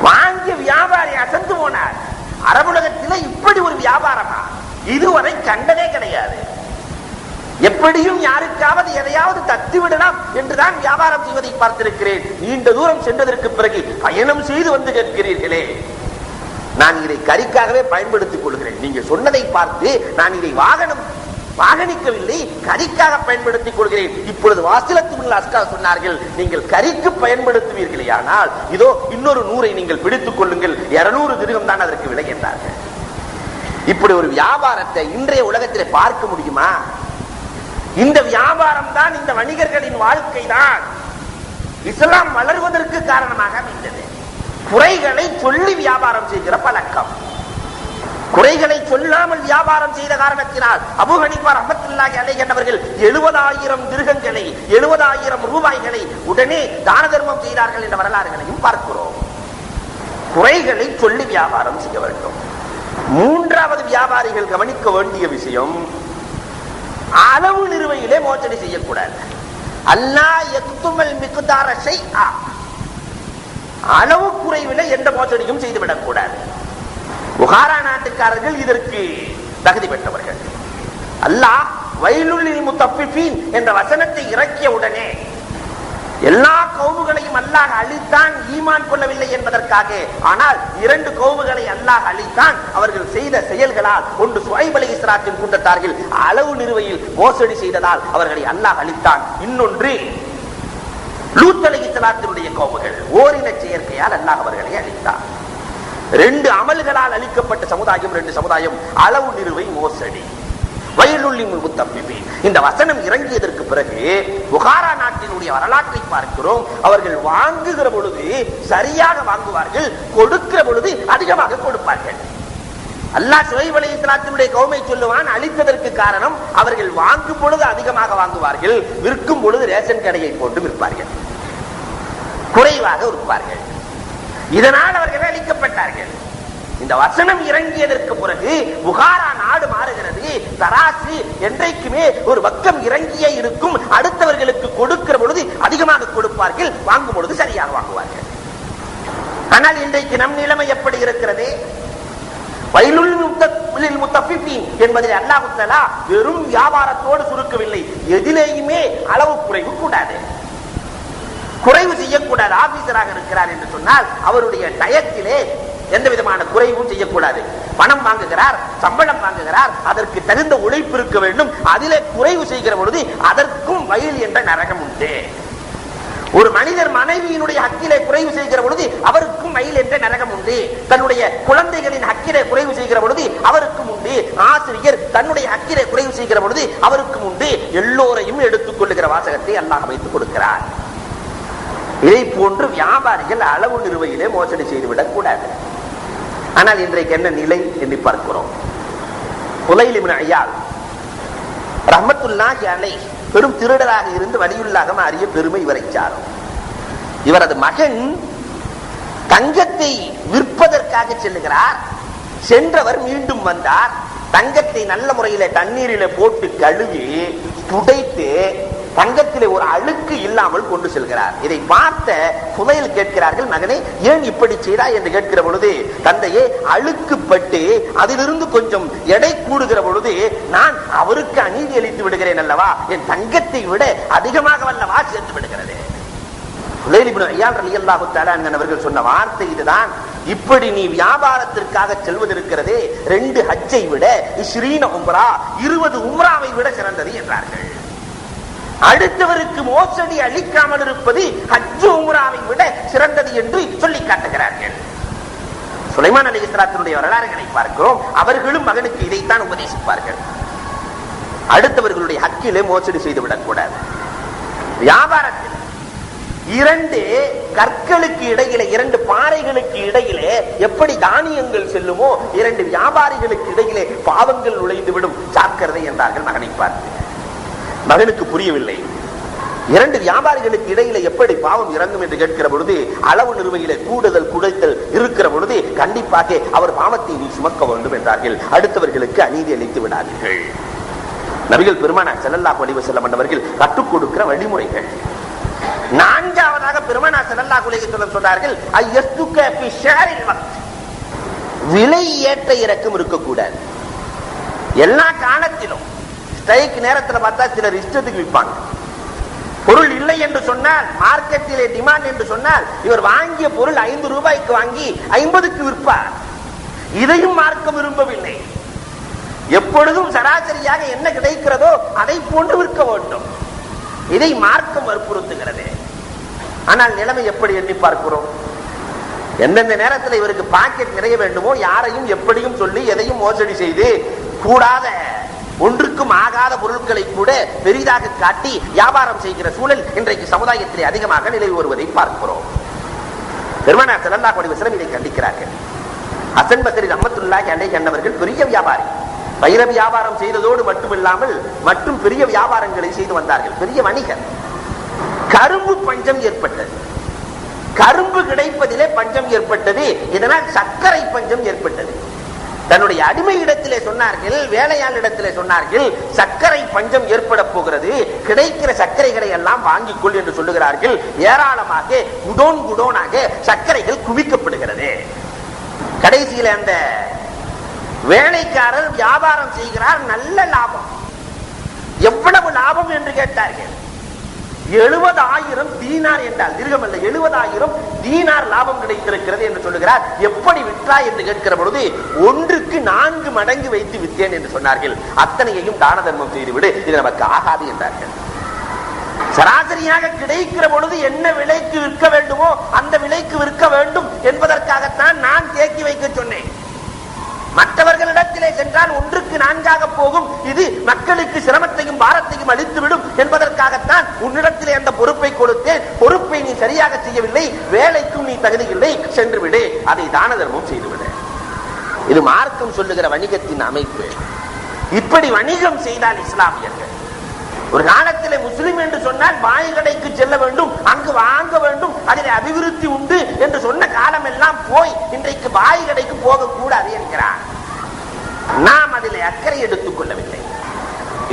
வாங்கிய வியாபாரி அசந்து போனார். அரபுலகத்திலே இப்படி ஒரு வியாபாரமா இதுவரை கண்டதே கிடையாது. எப்படியும் யாருக்காவது எதையாவது தத்திவிடலாம் என்றுதான் வியாபாரம் செய்வதை பார்த்திருக்கிறேன். நீண்ட தூரம் சென்றதற்கு பிறகு பயணம் செய்து வந்து கேட்கிறீர்களே, நான் இதை கறிக்காகவே பயன்படுத்திக் கொள்கிறேன். நீங்க சொன்னதை பார்த்து நான் இதை வாகனிக்கவில்லை, கறிக்காக பயன்படுத்திக் கொள்கிறேன். இப்பொழுது வாசிலத்து இப்னுல் அஸ்கார் சொன்னார்கள், நீங்கள் கறிக்கு பயன்படுத்துவீர்களே, ஆனால் இதோ இன்னொரு 100 நீங்கள் பிடித்துக் கொள்ளுங்கள், 200 திர்ஹம் தான் அதற்கு விலை என்றார்கள். இப்படி ஒரு வியாபாரத்தை இன்றைய உலகத்திலே பார்க்க முடியுமா? இந்த வியாபாரம் தான், இந்த வணிகர்களின் வாழ்க்கை தான் இஸ்லாம் வளர்வதற்கு காரணமாக அமைந்தது. குறைகளை சொல்லி வியாபாரம் செய்கிற பழக்கம், குறைகளை சொல்லாமல் வியாபாரம் செய்த காரணத்தினால் அபூ ஹனீஃபா ரஹ்மத்துல்லாஹி அலைஹி அவர்கள் 70,000 திர்ஹங்களை, 70,000 ரூபாய்களை உடனே தான தர்மம் செய்தார்கள் என்ற வரலாறுகளையும் பார்க்கிறோம். குறைகளை சொல்லி வியாபாரம் செய்ய வேண்டும். மூன்றாவது வியாபாரிகள் கவனிக்க வேண்டிய விஷயம், அளவு நிறுவையிலே மோசடி செய்யக்கூடாது. அல்லாஹ் யக்துமல் மிக்தார ஷைஆ, அளவு குறைவிலே எந்த மோசடியும் செய்துவிடக் கூடாது. புகாரா நாட்டுக்காரர்கள் இதற்கு தகுதி பெற்றவர்கள். அல்லாஹ் வயலுல் லில் முத்தஃபிஃபீன் என்ற வசனத்தை இறக்கிய உடனே எல்லா கௌமுகளையும் அல்லாஹ் அழித்தான், ஈமான் கொள்ளவில்லை என்பதற்காக. ஆனால் 2 கௌமுகளை அல்லாஹ் அழித்தான் அவர்கள் செய்த செயல்களால். ஒன்று சுஐப் அலைஹிஸ்ஸலாத்தின் கூட்டத்தார்கள் அளவு நிறுவையில் மோசடி செய்ததால் அவர்களை அல்லாஹ் அழித்தான். இன்னொன்று லூத் அலைஹிஸ்ஸலாத்தினுடைய கௌமுகள் ஓரின செயற்கையால் அல்லாஹ் அவர்களை அழித்தான். 2 அமல்களால் அழிக்கப்பட்ட சமுதாயம், 2 சமுதாயம், அளவு நிறுவை மோசடி. இந்த வசனம் இறங்கியதற்கு பிறகு புகாரா நாட்டினுடைய வரலாற்றை பார்க்கிறோம். அவர்கள் வாங்குகிற பொழுது சரியாக வாங்குவார்கள், கொடுக்கிற பொழுது அதிகமாக கொடுப்பார்கள். அல்லாஹ் சுஹைப் அலைஹிஸ்ஸலாத்தினுடைய கௌமை சொல்லுவான், அழித்ததற்கு காரணம் அவர்கள் வாங்கும் பொழுது அதிகமாக வாங்குவார்கள், விற்கும் பொழுது ரேஷன் கடையை போட்டு விற்பார்கள், குறைவாக விற்பார்கள். இதனால் அவர்கள் அழிக்கப்பட்டார்கள். இந்த வசனம் இறங்கியதற்கு பிறகு புகாரா நாடு மாறுகிறது. தராசு என்றைக்குமே ஒரு பக்கம் இறங்கியே இருக்கும். அடுத்தவர்களுக்கு கொடுக்கிற பொழுது அதிகமாக கொடுப்பார்கள், வாங்கும் பொழுது சரியாக வாங்குவார்கள். ஆனால் இன்றைக்கு நம் நிலைமை எப்படி இருக்கிறது? வயலுல் என்பதில் அல்லாஹ் தஆலா வெறும் வியாபாரத்தோடு சுருக்கவில்லை. எதிலேயுமே அளவு குறைவு கூடாது, குறைவு செய்யக்கூடாது. ஆபீசராக இருக்கிறார் என்று சொன்னால் அவருடைய டயத்திலே எந்த விதமான குறைவும் செய்யக்கூடாது. பணம் வாங்குகிறார், சம்பளம் வாங்குகிறார், அதற்கு தகுந்த உழைப்பு இருக்க வேண்டும். அதிலே குறைவு செய்கிற பொழுது அதற்கும் வயல் என்ற நரகம் உண்டு. ஒரு மனிதர் மனைவியினுடைய ஹக்கிலே குறைவு செய்கிற பொழுது அவருக்கும் வயல் என்ற நரகம் உண்டு. தன்னுடைய குழந்தைகளின் ஹக்கிலே குறைவு செய்கிற பொழுது அவருக்கும் உண்டு. ஆசிரியர் தன்னுடைய ஹக்கிலே குறைவு செய்கிற பொழுது அவருக்கும் உண்டு. எல்லோரையும் எடுத்துக் கொள்ளுகிற வாசகத்தை அல்லாஹ் வைத்துக் கொடுக்கிறார். இதை போன்று வியாபாரிகள் அளவு நிறுவையிலே மோசடி செய்துவிடக் கூடாது. ஆனால் இன்றைக்கு என்ன நிலை என்று பார்க்கிறோம். ஃபுலைல் இப்னு ஐயாத் ரஹ்மத்துல்லாஹி அலைஹி பெரும் திருடராக இருந்து வலியுல்லாஹ் மாறிய பெருமை இவரை சாரும். இவரது மகன் தங்கத்தை விற்பதற்காக செல்லுகிறார். சென்றவர் மீண்டும் வந்தார். தங்கத்தை நல்ல முறையில தண்ணீரில போட்டு கழுவி துடைத்து தங்கத்திலே ஒரு அழுக்கு இல்லாமல் கொண்டு செல்கிறார். இதை பார்த்த ஃபுலைல் கேட்கிறார்கள், மகனே ஏன் இப்படி செய்தாய் என்று கேட்கிற பொழுது, தந்தையே அழுக்கு பட்டு அதிலிருந்து கொஞ்சம் எடை கூடுகிற பொழுது நான் அவருக்கு அநீதி அளித்து விடுகிறேன் அல்லவா, என் தங்கத்தை விட அதிகமாக வல்லவா சேர்த்து விடுகிறது. ஃபுலைல் இப்னு ஐயாத் ரலியல்லாஹு தஆலா அவர்கள் சொன்ன வார்த்தை இதுதான். இப்படி நீ வியாபாரத்திற்காக செல்வதற்கிறதே 2 ஹஜ்ஜை விட 20 உம்ரா 20 உம்ராவை விட சிறந்தது என்றார்கள். அடுத்தவருக்கு மோசடி அளிக்காமல் இருப்பது ஹஜ் உம்ராவை விட சிறந்தது என்று சொல்லி காட்டுகிறார்கள். சுலைமான் அலைஹிஸ்ஸலாத்துடைய வரலாறுகளை பார்க்கிறோம். அவர்களும் மகனுக்கு இதைத்தான் உபதேசிப்பார்கள். அடுத்தவர்களுடைய ஹக்கிலே மோசடி செய்து விடக்கூடாது. வியாபாரத்தில் 2 கற்களுக்கு இடையிலே 2 பாறைகளுக்கு இடையிலே எப்படி தானியங்கள் செல்லுமோ 2 வியாபாரிகளுக்கு இடையிலே பாவங்கள் நுழைந்து விடும், ஜாக்கிரதை என்றார்கள் மகனை பார்த்து. மகனுக்கு புரியவில்லை. 2 வியாபாரிகளுக்கு இடையில எப்படி பாவம் இறங்கும் என்று கேட்கிற பொழுது, அளவு நிறுவையில கூடுதல் குடைத்தல் இருக்கிற பொழுது கண்டிப்பாக அவர் பாவத்தை நீ சுமக்க வேண்டும் என்றார்கள். அடுத்தவர்களுக்கு அநீதி அளித்து விடாதீர்கள். நபிகள் பெருமானார் ஸல்லல்லாஹு அலைஹி வஸல்லம் அவர்கள் கற்றுக் கொடுக்கிற வழிமுறைகள். 4ஆவதாக பெருமானார் ஸல்லல்லாஹு அலைஹி வஸல்லம் சொன்னார்கள், ஐயஸ்துக ஃபி ஷாரில் வக்த், விலை ஏற்ற இறக்கம் இருக்கக்கூடாது. எல்லா காலத்திலும் ஸ்ட்ரைக் நேரத்தில் பார்த்தா சிலர் இஷ்டத்துக்கு விற்பாங்க. பொருள் இல்லை என்று சொன்னால், மார்க்கெட்டிலே டிமாண்ட் என்று சொன்னால், இவர் வாங்கிய பொருள் 5 ரூபாய்க்கு வாங்கி 50க்கு விற்பார். இதையும் மார்க்கம் விரும்பவில்லை. எப்பொழுதும் சராசரியாக என்ன கிடைக்கிறதோ அதை போன்று விற்க வேண்டும். இதை மார்க்கம் வற்புறுத்துகிறது. ஆனால் நிலைமை எப்படி எண்ணி பார்க்கிறோம். எந்தெந்த நேரத்தில் இவருக்கு பாக்கெட் நிறைய வேண்டுமோ யாரையும் எப்படியும் சொல்லி எதையும் மோசடி செய்து கூடாத ஒன்றுக்கும் ஆகாத பொருட்களை கூட பெரிதாக காட்டி வியாபாரம் செய்கிற சூழல் இன்றைக்கு சமுதாயத்திலே அதிகமாக நிலவி வருவதை பார்க்கிறோம். பெருமானார் ஸல்லல்லாஹு அலைஹி வஸல்லம் இதை கண்டிக்கிறார்கள். ஹசன் பஸ்ரி ரஹ்மத்துல்லாஹி அலைஹி என்பவர்கள் பெரிய வியாபாரி. வைர வியாபாரம் செய்ததோடு மட்டுமில்லாமல் மற்றும் பெரிய வியாபாரங்களை செய்து வந்தார்கள். பெரிய வணிகர். கரும்பு பஞ்சம் ஏற்பட்டது. கரும்பு கிடைப்பதிலே பஞ்சம் ஏற்பட்டது. இதனால் சர்க்கரை பஞ்சம் ஏற்பட்டது. தன்னுடைய அடிமை இடத்திலே சொன்னார்கள், வேலையாள் இடத்திலே சொன்னார்கள், சர்க்கரை பஞ்சம் ஏற்பட போகிறது, கிடைக்கிற சர்க்கரைகளை எல்லாம் வாங்கிக் கொள் என்று சொல்லுகிறார்கள். ஏராளமாக குடோன் குடோனாக சர்க்கரைகள் குவிக்கப்படுகிறது. கடைசியில் அந்த வேலைக்காரர் வியாபாரம் செய்கிறார், நல்ல லாபம். எவ்வளவு லாபம் என்று கேட்டார்கள். 70,000 தீனார் என்றால் திருகம் அல்ல, 70,000 தீனார் லாபம் கிடைத்திருக்கிறது என்று சொல்லுகிறார். எப்படி விற்றாய் என்று கேட்கிற பொழுது, 1க்கு 4 மடங்கு வைத்து விற்றேன் என்று சொன்னார்கள். அத்தனையையும் தான தர்மம் செய்துவிடு, இது நமக்கு ஆகாது என்றார்கள். சராசரியாக கிடைக்கிற பொழுது என்ன விலைக்கு விற்க வேண்டுமோ அந்த விலைக்கு விற்க வேண்டும் என்பதற்காகத்தான் நான் தேக்கி வைக்க சொன்னேன். மற்றவர்களிடத்திலே சென்றால் 1க்கு 4 போகும், இது மக்களுக்கு சிரமத்தையும் பாரத்தையும் அளித்துவிடும் என்பதற்காகத்தான் உன்னிடத்திலே அந்த பொறுப்பை கொடுத்தேன். பொறுப்பை நீ சரியாக செய்யவில்லை, வேலைக்கும் நீ தகுதி இல்லை, சென்று விடு, அதை தான தர்மம் செய்துவிடு. இது மார்க்கம் சொல்லுகிற வணிகத்தின் அமைப்பு. இப்படி வணிகம் செய்தால் இஸ்லாமியர்கள் ஒரு காலத்திலே முஸ்லிம் என்று சொன்னால் பாய் கடைக்கு செல்ல வேண்டும், அங்கு வாங்க வேண்டும், அதில் அபிவிருத்தி உண்டு என்று சொன்ன காலம் எல்லாம் போய் இன்றைக்கு பாய் கடைக்கு போகக்கூடாது என்கிறார். நாம் அதில் அக்கறை எடுத்துக் கொள்ளவில்லை.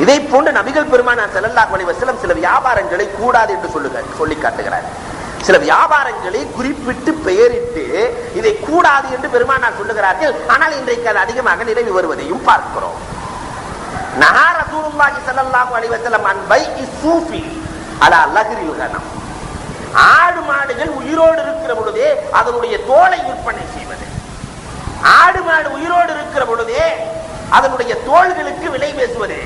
இதை போன்று நபிகள் பெருமானார் ஸல்லல்லாஹு அலைஹி வஸல்லம் சில வியாபாரங்களை கூடாது என்று சொல்லி காட்டுகிறார். சில வியாபாரங்களை குறிப்பிட்டு பெயரிட்டு இதை கூடாது என்று பெருமானார் சொல்லுகிறார்கள். ஆனால் இன்றைக்கு அது அதிகமாக நிறைவு வருவதையும் பார்க்கிறோம். நஹா ரசூலுல்லாஹி ஸல்லல்லாஹு அலைஹி வஸல்லம் அன் பைஇ ஸூஃபி அலா லஹ்ரில் கனம். ஆடு மாடுகள் உயிரோடு இருக்கிற பொழுதே அதனுடைய தோலை விற்பனை செய்வது, ஆடு மாடு உயிரோடு இருக்கிற பொழுதே அதனுடைய தோள்களுக்கு விலை பேசுவது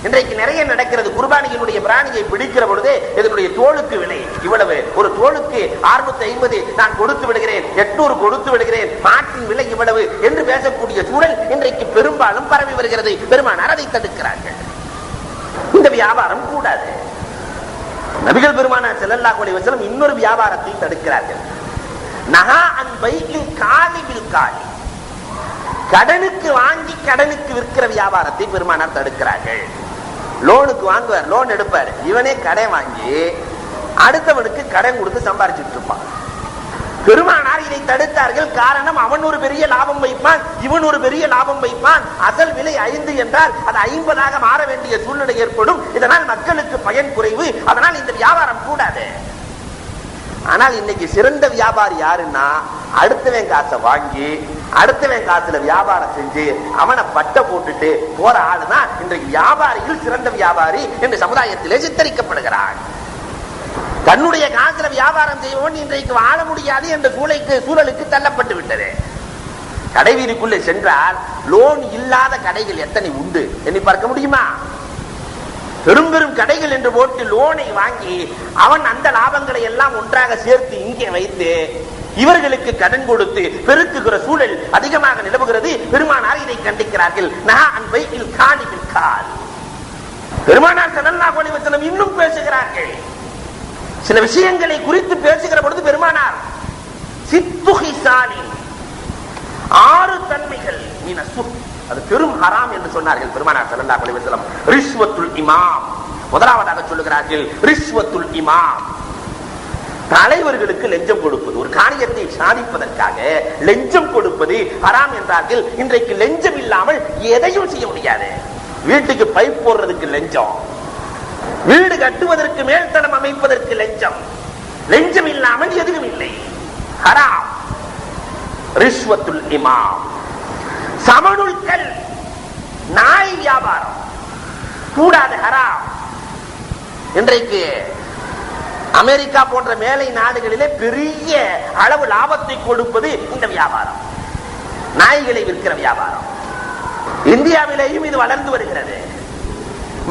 இன்றைக்கு நிறைய நடக்கிறது. குர்பானியினுடைய பிராணியை பிடிக்கிற பொழுது இதனுடைய தோலுக்கு விலை இவ்வளவு, ஒரு தோலுக்கு 650 நான் கொடுத்து விடுகிறேன், 800 கொடுத்து விடுகிறேன், மாட்டின் விலை இவ்வளவு என்று பேசக்கூடிய சூழல் இன்றைக்கு பெரும்பாலும் பரவி வருகிறது. பெருமானார் அதை தடுக்கிறார்கள். இந்த வியாபாரம் கூடாது. நபிகள் பெருமானார் ஸல்லல்லாஹு அலைஹி வஸல்லம் இன்னொரு வியாபாரத்தை தடுக்கிறார்கள். நஹா அன் பைஇல் காலி பில் காலி. கடனுக்கு வாங்கி கடனுக்கு விற்கிற வியாபாரத்தை பெருமானார் தடுக்கிறார்கள். லோனுக்கு வாங்குவார், லோன் எடுப்பார், இவனே கடன் வாங்கி அடுத்தவனுக்கு கடன் கொடுத்து சம்பாதிச்சுட்டு இருப்பான். பெருமானார் இதை தடுத்தார்கள். காரணம், அவன் ஒரு பெரிய லாபம் வைப்பான், இவன் ஒரு பெரிய லாபம் வைப்பான். அசல் விலை 5 என்றால் அது 50 மாற வேண்டிய சூழ்நிலை ஏற்படும். இதனால் மக்களுக்கு பயன் குறைவு. அதனால் இந்த வியாபாரம் கூடாது. ஆனால் இன்னைக்கு சிறந்த வியாபாரி யாருன்னா, அடுத்தவன் காசை வாங்கி அடுத்தவன் காசுல வியாபாரம் செஞ்சு அவனை பட்ட போட்டுட்டு போற ஆளுதான் இன்றைக்கு வியாபாரிகள் சிறந்த வியாபாரி என்று சமுதாயத்திலே சித்தரிக்கப்படுகிறார். தன்னுடைய காசுல வியாபாரம் செய்வோம் இன்றைக்கு வாழ முடியாது என்ற சூழலுக்கு தள்ளப்பட்டு விட்டது. கடை வீதிக்குள்ளே சென்றால் லோன் இல்லாத கடைகள் எத்தனை உண்டு எண்ணி பார்க்க முடியுமா? பெரும் பெரும் கடைகள் என்று போட்டு லோனை வாங்கி அவன் அந்த லாபங்களை எல்லாம் ஒன்றாக சேர்த்து இங்கே வைத்து இவர்களுக்கு கடன் கொடுத்து பெருக்குகிற சூழல் அதிகமாக நிலவுகிறது. பெருமானார் இதை கண்டிக்கிறார்கள். பெருமானார் ஸல்லல்லாஹு அலைஹி வஸல்லம் இன்னும் பேசுகிறார்கள். சில விஷயங்களை குறித்து பேசுகிற பொழுது பெருமானார் 6 தன்மைகள் அது பெரும் ஹராம் என்று சொன்னார்கள். பெருமானார் ஸல்லல்லாஹு அலைஹி வஸல்லம் ரிஷ்வத்துல் இமாம் முதலாவதாக சொல்லுகிறார்கள். ரிஷ்வத்துல் இமாம், தலைவர்களுக்கு லஞ்சம் கொடுப்பது, ஒரு காரியத்தை சாதிப்பதற்காக லஞ்சம் கொடுப்பது ஹராம் என்றார்கள். இன்றைக்கு லஞ்சம் இல்லாமல் எதையும் செய்ய முடியாது. வீட்டுக்கு பைப் போடுறதுக்கு லஞ்சம், வீடு கட்டுவதற்கு மேல்தளம் அமைப்பதற்கு லஞ்சம், லஞ்சம் இல்லாமல் எதுவும் இல்லை, ஹராம். ரிஷ்வத்துல் இமாம். சமனுல்கள், நாய் வியாபாரம் கூடாது, ஹராம். இன்றைக்கு அமெரிக்கா போன்ற மேலை நாடுகளிலே பெரிய அளவு லாபத்தை கொடுப்பது இந்த வியாபாரம், நாய்களை விற்கிற வியாபாரம். இந்தியாவிலேயும் இது வளர்ந்து வருகிறது.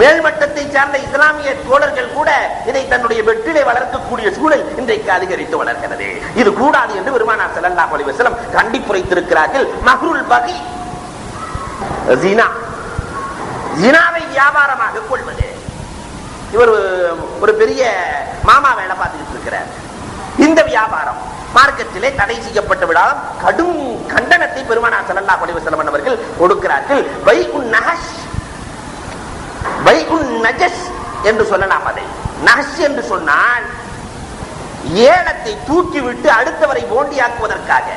மேல்மட்டத்தை சார்ந்த இஸ்லாமிய தோழர்கள் கூட இதை தன்னுடைய வெற்றிலை வளர்க்கக்கூடிய சூழல் இன்றைக்கு அதிகரித்து வளர்கிறது. இது கூடாது என்று பெருமானார் ஸல்லல்லாஹு அலைஹி வஸல்லம் கண்டிப்புரைத்திருக்கிறார்கள். மஹ்ருல் பகி, ஜினா, ஜினாவை வியாபாரமாக கொள்வது. இவர் ஒரு பெரிய மாமா வேலை பார்த்துக்கிட்டு இருக்கிறார். இந்த வியாபாரம் மார்க்கத்திலே தடை செய்யப்பட்ட விடாமல் கடும் கண்டனத்தை பெருமானார் ஸல்லல்லாஹு அலைஹி வஸல்லம் அவர்கள் கொடுக்கிறார்கள். பைஉன் நஹஷ், பைஉன் நஜஸ் என்று சொல்லலாம். அதை நஹஷ் என்று சொன்னால் ஏலத்தை தூக்கிவிட்டு அடுத்தவரை போண்டியாக்குவதற்காக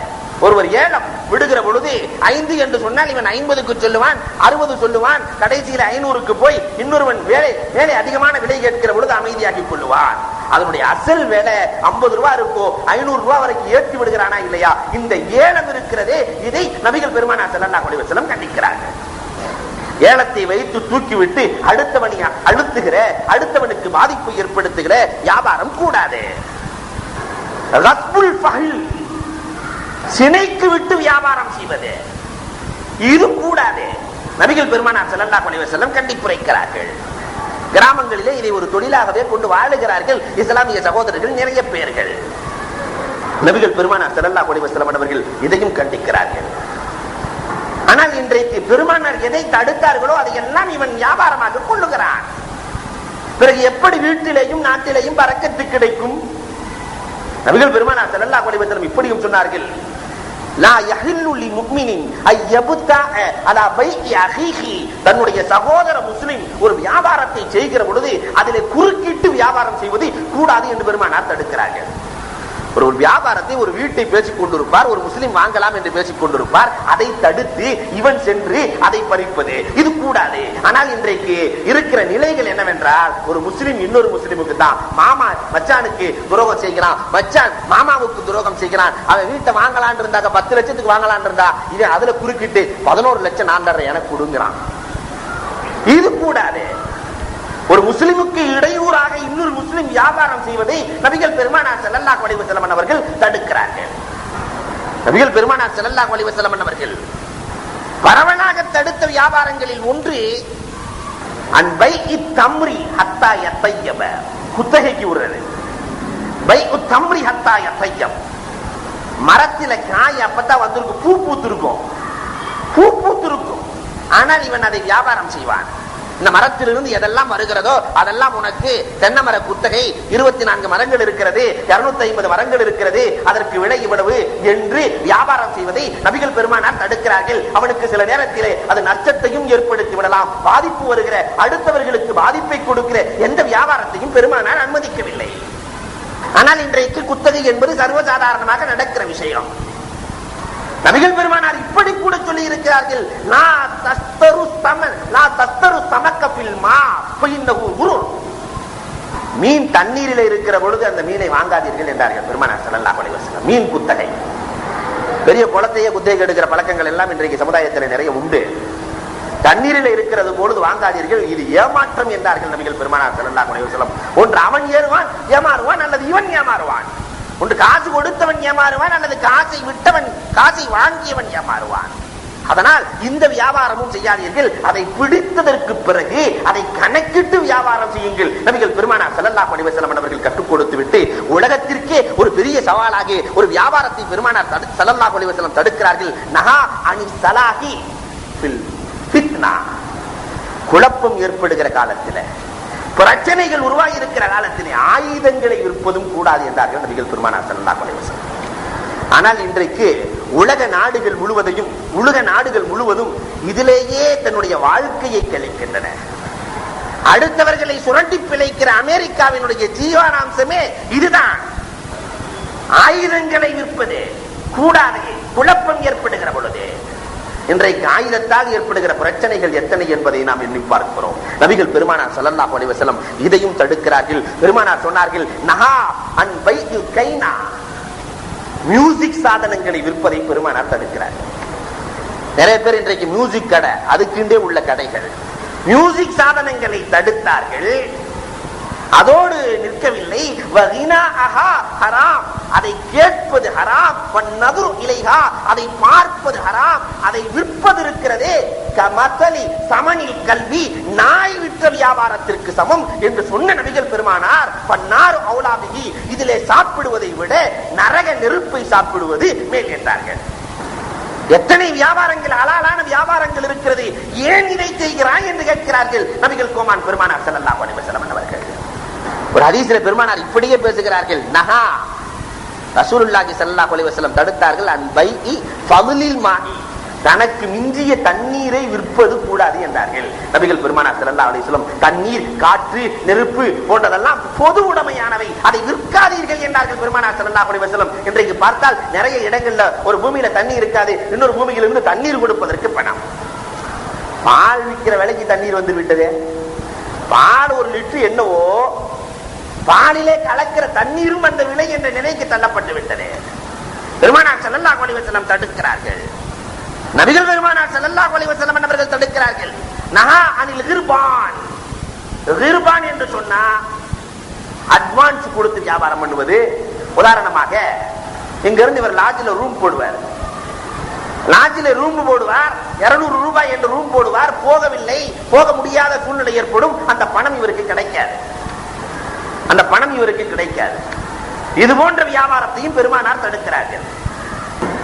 ஒருவர் ஏலம் விடுகிற பொழுது 5 என்று சொன்னால் இவன் 50க்கு சொல்லுவான், 60 சொல்லுவான், கடைசியில் 500க்கு போய் இன்னொருவன் வேலை அதிகமான விலை கேட்கிற பொழுது அமைதியாகி கொள்ளுவான். அதனுடைய அசல் வேலை 50 ரூபாய் இருக்கோ 500 ரூபாய் வரைக்கும் ஏற்றி விடுகிறானா இல்லையா? இந்த ஏலம் இருக்கிறதே, இதை நபிகள் பெருமானார் ஸல்லல்லாஹு அலைஹி வஸல்லம் கண்டிக்கிறார்கள். ஏலத்தை வைத்து தூக்கிவிட்டு அடுத்தவனை அழுத்துகிற, அடுத்தவனுக்கு பாதிப்பு ஏற்படுத்துகிற வியாபாரம் கூடாது. சினைக்கு விட்டு வியாபாரம் செய்வது இது கூடாது. நபிகள் பெருமானார் ஸல்லல்லாஹு அலைஹி வஸல்லம் கண்டிப்புரைக்கிறார்கள். கிராமங்களிலே இதை ஒரு தொழிலாகவே கொண்டு வாழுகிறார்கள் இஸ்லாமிய சகோதரர்கள் நிறைய பேர்கள். நபிகள் பெருமானார் ஸல்லல்லாஹு அலைஹி வஸல்லம் அவர்கள் இதையும் கண்டிக்கிறார்கள். ஆனால் இன்றைக்கு பெருமானார் எதை தடுத்தார்களோ அதையெல்லாம் இவன் வியாபாரமாக கொள்ளுகிறான். பிறகு எப்படி வீட்டிலேயும் நாட்டிலேயும் பரக்கத்து கிடைக்கும்? நபிகள் பெருமானார் ஸல்லல்லாஹு அலைஹி வஸல்லம் இப்படியும் சொன்னார்கள். லா யஹில்லு லிமுஃமினின் அய்யபுதஅ அலா பைஇ அஹீஹி. தன்னுடைய சகோதர முஸ்லிம் ஒரு வியாபாரத்தை செய்கிற பொழுது அதிலே குறுக்கிட்டு வியாபாரம் செய்வது கூடாது என்று பெருமானார் தடுக்கிறார்கள். ஒரு வியாபாரத்தை, ஒரு வீட்டை பேசிக் கொண்டிருப்பார், ஒரு முஸ்லிம் வாங்கலாம் என்று பேசிக் கொண்டிருப்பார். அதை தடுத்து இவன் சென்று அதை பறிப்பது இது கூடாது. ஆனால் இன்றைக்கு இருக்கிற நிலைகள் என்னவென்றால், ஒரு முஸ்லிம் இன்னொரு முஸ்லிமுக்கு தான், மாமா மச்சானுக்கு துரோகம் செய்கிறான், மச்சான் மாமாவுக்கு துரோகம் செய்கிறான். அவன் வீட்டை வாங்கலான் இருந்தாங்க, 10 லட்சத்துக்கு வாங்கலான் இருந்தா இவன் அதுல குறுக்கிட்டு 11 லட்சம் நான் தர்றேன் எனக்கு கொடுங்கிறான். இது கூடாது. ஒரு முஸ்லிமுக்கு இடையூறாக இன்னொரு முஸ்லிம் வியாபாரம் செய்வதை நபிகள் பெருமானார் ஸல்லல்லாஹு அலைஹி வஸல்லம் அவர்கள் தடுக்கிறார்கள். நபிகள் பெருமானார் ஸல்லல்லாஹு அலைஹி வஸல்லம் அவர்கள் பரவலாக தடுத்த வியாபாரங்களில் ஒன்று அன்பைஇ தம்ரி ஹத்தா யத்தய்யப, குத்தகைக்கு விடுறது. பைஉ தம்ரி ஹத்தா யத்தய்யப், மரத்தில காய் அப்பதான் வந்திருக்கும், பூ பூத்திருக்கும், பூ பூத்திருக்கும், ஆனால் இவன் அதை வியாபாரம் செய்வான். இந்த மரத்திலிருந்து எதெல்லாம் வருகிறதோ அதெல்லாம் உனக்கு தென்னை மர குத்தகை, 24 மரங்கள் இருக்கிறது, 250 மரங்கள் இருக்கிறது, அதற்கு விலை இவ்வளவு என்று வியாபாரம் செய்வதை நபிகள் பெருமானார் தடுக்கிறார்கள். அவனுக்கு சில நேரத்திலே அது நஷ்டத்தையும் ஏற்படுத்தி விடலாம். பாதிப்பு வருகிற, அடுத்தவர்களுக்கு பாதிப்பை கொடுக்கிற எந்த வியாபாரத்தையும் பெருமானார் அனுமதிக்கவில்லை. ஆனால் இன்றைக்கு குத்தகை என்பது சர்வசாதாரணமாக நடக்கிற விஷயம். நபிகள் பெருமானார் இப்படி கூட சொல்லி இருக்கிறார்கள், மீன் தண்ணீரில் இருக்கிற பொழுது அந்த மீனை வாங்காதீர்கள் என்றார்கள் பெருமானார் ஸல்லல்லாஹு அலைஹி வஸல்லம். மீன் குத்தகை, பெரிய குளத்தையே குத்தகை எடுக்கிற பழக்கங்கள் எல்லாம் இன்றைக்கு சமுதாயத்தில் நிறைய உண்டு. தண்ணீரில் இருக்கிறது பொழுது வாங்காதீர்கள், இது ஏமாற்றம் என்றார்கள் நபிகள் பெருமானார் ஸல்லல்லாஹு அலைஹி வஸல்லம். ஒன்று அவன் ஏமாறுவான் அல்லது இவன் ஏமாறுவான். ஒன்று காசு கொடுத்தவன் ஏமாறுவான் அல்லது காசை விட்டவன், காசை வாங்கியவன் ஏமாறுவான். அதனால் இந்த வியாபாரமும் செய்யாதீர்கள், அதை பிடித்ததற்கு பிறகு அதை கணக்கிட்டு வியாபாரம் செய்யுங்கள். நபிகள் பெருமானார் ஸல்லல்லாஹு அலைஹி வஸல்லம் அவர்கள் கற்றுக் கொடுத்து விட்டு உலகத்திற்கே ஒரு பெரிய சவாலாக ஒரு வியாபாரத்தை பெருமானார் ஸல்லல்லாஹு அலைஹி வஸல்லம் தடுக்கிறார்கள். நஹா அனி ஸலாஹி ஃபில் ஃபித்னா, குழப்பம் ஏற்படுகிற காலத்தில், பிரச்சனைகள் உருவாகி இருக்கிற காலத்திலே ஆயுதங்களை விற்பதும் கூடாது என்றார்கள் நபிகள் பெருமானார் ஸல்லல்லாஹு அலைஹி வஸல்லம். ஆனால் இன்றைக்கு உலக நாடுகள் முழுவதும் இதிலேயே தன்னுடைய வாழ்க்கையை கழிக்கின்றன. அடுத்தவர்களை சுரண்டி பிழைக்கிற அமெரிக்காவினுடைய ஜீவனாம்சமே இதுதான். ஆயுதங்களை விற்பது கூடாது, குழப்பம் ஏற்படுகிற பொழுது. இன்றைக்கு ஆயுதத்தால் ஏற்படுகிற பிரச்சனைகள் எத்தனை என்பதை நாம் எண்ணி பார்க்கிறோம். நபிகள் பெருமானார் ஸல்லல்லாஹு அலைஹி வஸல்லம் இதையும் தடுக்கிறார்கள். பெருமானார் சொன்னார்கள், நஹா அன் பைஇல் கைனா, மியூசிக் சாதனங்களை விற்பதை பெருமானார் தடுக்கிறார்கள். நிறைய பேர் இன்றைக்கு மியூசிக் கடை, அதுக்குண்டே உள்ள கடைகள், மியூசிக் சாதனங்களை தடுத்தார்கள். அதோடு நிற்கவில்லை, அதை கேட்பது ஹராம், அதை பார்ப்பது ஹராம், அதை விற்பது இருக்கிறதே கமதலி சமனில் கல்வி, நாய் விற்ற வியாபாரத்திற்கு சமம் என்று சொன்ன நபிகள் பெருமானார், பன்னார் அவுலாபிகி, இதிலே சாப்பிடுவதை விட நரக நெருப்பை சாப்பிடுவது மேல் என்றார்கள். எத்தனை வியாபாரங்கள், அலாலான வியாபாரங்கள் இருக்கிறது, ஏன் இதை செய்கிறாய் என்று கேட்கிறார்கள் நபிகள் கோமான் பெருமானார் ஸல்லல்லாஹு அலைஹி வஸல்லம் அவர்கள். ஒரு ஹதீஸிலே பெருமானார் இப்படியே பேசுகிறார்கள், நஹா ரசூலுல்லாஹி ஸல்லல்லாஹு அலைஹி வஸல்லம் தடுத்தார்கள், அன் பைஇ ஃபதுலில் மாஇ, தனக்கு மிஞ்சிய தண்ணீரை விற்பது கூடாது என்றார்கள் நபிகள் பெருமானார் ஸல்லல்லாஹு அலைஹி வஸல்லம். தண்ணீர், காற்று, நெருப்பு போன்றதெல்லாம் பொது உடைமையானவை, அதை விற்காதீர்கள் என்றார்கள் பெருமானார் ஸல்லல்லாஹு அலைஹி வஸல்லம். இன்றைக்கு பார்த்தால் நிறைய இடங்கள்ல ஒரு பூமியில தண்ணி இருக்காது, இன்னொரு பூமியிலிருந்து தண்ணீர் கொடுப்பதற்கு பணம். பால் விற்கிற விலைக்கு தண்ணீர் வந்து விட்டது. பால் 1 லிட்டர் என்னவோ, பாலிலே கலக்கிற தண்ணீரும் அந்த விலை என்ற நிலைக்கு தள்ளப்பட்டு விட்டது. பெருமானார் ஸல்லல்லாஹு அலைஹி வஸல்லம் தடுக்கிறார்கள். நபிகள் பெருமானார் ஸல்லல்லாஹு அலைஹி வஸல்லம் அவர்கள் தடுக்கிறார்கள். நஹா அனில் கிர்பான், கிர்பான் என்று சொன்னா அட்வான்ஸ் கொடுத்து வியாபாரம் பண்ணுவது. உதாரணமாக இங்க இருந்து இவர் லாட்ஜில் ரூம் போடுவார், லாட்ஜில் ரூம் போடுவார், 200 ரூபாய் என்று ரூம் போடுவார், போகவில்லை, போக முடியாத சூழ்நிலை ஏற்படும், அந்த பணம் இவருக்கு கிடைக்காது, அந்த பணம் இவருக்கு கிடைக்காது. இது போன்ற வியாபாரத்தையும் பெருமானார் தடுக்கிறார்கள்.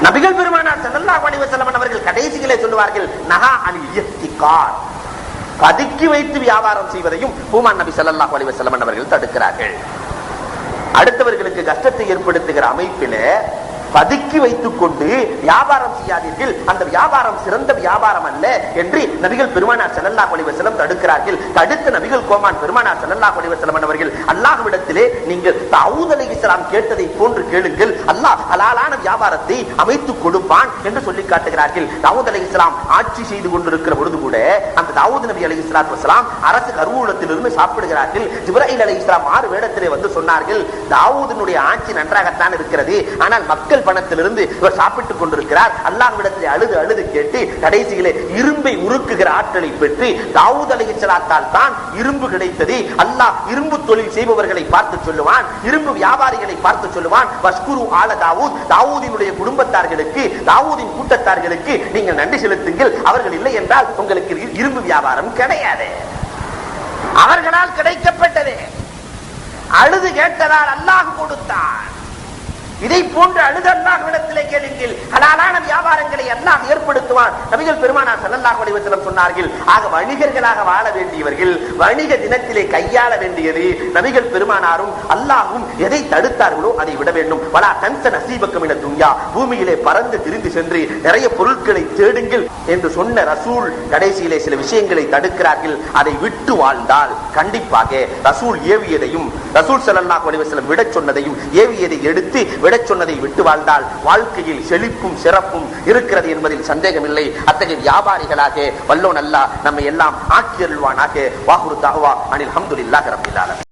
நபிகள் பெருமானார் ஸல்லல்லாஹு அலைஹி வஸல்லம் அவர்கள் கடைசியிலே சொல்லுவார்கள், நஹா அனில் இஹ்திகார், பதுக்கி வைத்து வியாபாரம் செய்வதையும் பூமான் நபி ஸல்லல்லாஹு அலைஹி வஸல்லம் அவர்கள் தடுக்கிறார்கள். அடுத்தவர்களுக்கு கஷ்டத்தை ஏற்படுத்துகிற அமைப்பிலே பதுக்கி வைத்துக் கொண்டு வியாபாரம் செய்யாதீர்கள், அந்த வியாபாரம் சிறந்த வியாபாரம் அல்ல என்று நபிகள் பெருமானார் ஸல்லல்லாஹு அலைஹி வஸல்லம் தடுக்கிறார்கள். தடுத்த நபிகள் கோமான் பெருமானார் ஸல்லல்லாஹு அலைஹி வஸல்லம் அவர்கள் அல்லாஹ்விடத்திலே நீங்கள் தாவூத் அலைஹிஸ்ஸலாம் கேட்டதை போன்று கேளுங்கள், அல்லாஹ் ஹலாலான வியாபாரத்தை அமைத்துக் கொடுப்பான் என்று சொல்லி காட்டுகிறார்கள். தாவூத் அலைஹிஸ்ஸலாம் ஆட்சி செய்து கொண்டிருக்கிற பொழுது கூட அந்த தாவூத் நபி அலைஹிஸ்ஸலாத்து வஸலாம் அரசு கருவூலத்திலிருந்து சாப்பிடுகிறார்கள். ஜிப்ராயில் அலைஹிஸ்ஸலாம் 6 வேடத்திலே வந்து சொன்னார்கள், தாவூதினுடைய ஆட்சி நன்றாகத்தான் இருக்கிறது, ஆனால் மக்கள் பணத்திலிருந்து இவர் சாப்பிட்டுக் கொண்டிருக்கிறார். அல்லாஹ்விடத்திலே அழுது அழுது கேட்டு கடைசியிலே இரும்பை உருக்குகிற ஆற்றலை பெற்று தாவூத் அலைஹிஸ்ஸலாத்தால் தான் இரும்பு கிடைத்தது. அல்லாஹ் இரும்பு தொழில் செய்பவர்களை பார்த்து சொல்லுவான், இரும்பு வியாபாரிகளை பார்த்து சொல்லுவான், வஷ்குரு ஆல தாவூத், தாவூதினுடைய குடும்பத்தார்களுக்கு, தாவூதின் கூட்டத்தார்களுக்கு நீங்கள் நன்றி செலுத்துங்கள், அவர்கள் இல்லை என்றால் உங்களுக்கு இரும்பு வியாபாரம் கிடையாது. அவர்களால் கிடைக்கப்பட்டது. அழுது கேட்டதால் அல்லாஹ் கொடுத்தான். இதை போன்று அழுது அல்லாஹ்விடத்திலே கேளுங்கள், ஹலாலான வியாபாரங்களை அல்லாஹ் ஏற்படுத்துவான். நபிகள் பெருமானார் ஸல்லல்லாஹு அலைஹி வஸல்லம் சொன்னார்கள், ஆக வணிகர்களாக வாழ வேண்டியவர்கள் வணிக தினத்திலே கையாள வேண்டியது நபிகள் பெருமானாரும் அல்லாஹ்வும் எதை தடுத்தார்களோ அதை விட வேண்டும். வலா தன்ஸ நஸீபக மின துன்யா, பூமியிலே பறந்து திரிந்து சென்று நிறைய பொருட்களை தேடுங்கள் என்று சொன்ன ரசூல் கடைசியிலே சில விஷயங்களை தடுக்கிறார்கள். அதை விட்டு வாழ்ந்தால் கண்டிப்பாக ரசூல் ஏவியதையும் ரசூல் ஸல்லல்லாஹு அலைஹி வஸல்லம் விட சொன்னதையும் ஏவியதை எடுத்து விட சொன்னதை விட்டு வாழ்ந்தால் வாழ்க்கையில் செழிப்பும் சிறப்பும் இருக்கிறது என்பதில் சந்தேகமில்லை. அத்தகைய வியாபாரிகளாக வல்லோன் அல்லாஹ் நம்மை எல்லாம் ஆக்கியருள்வானாக. வாஹுரு தஅவா அனில் ஹம்துலில்லாஹி ரப்பில் ஆலமீன்.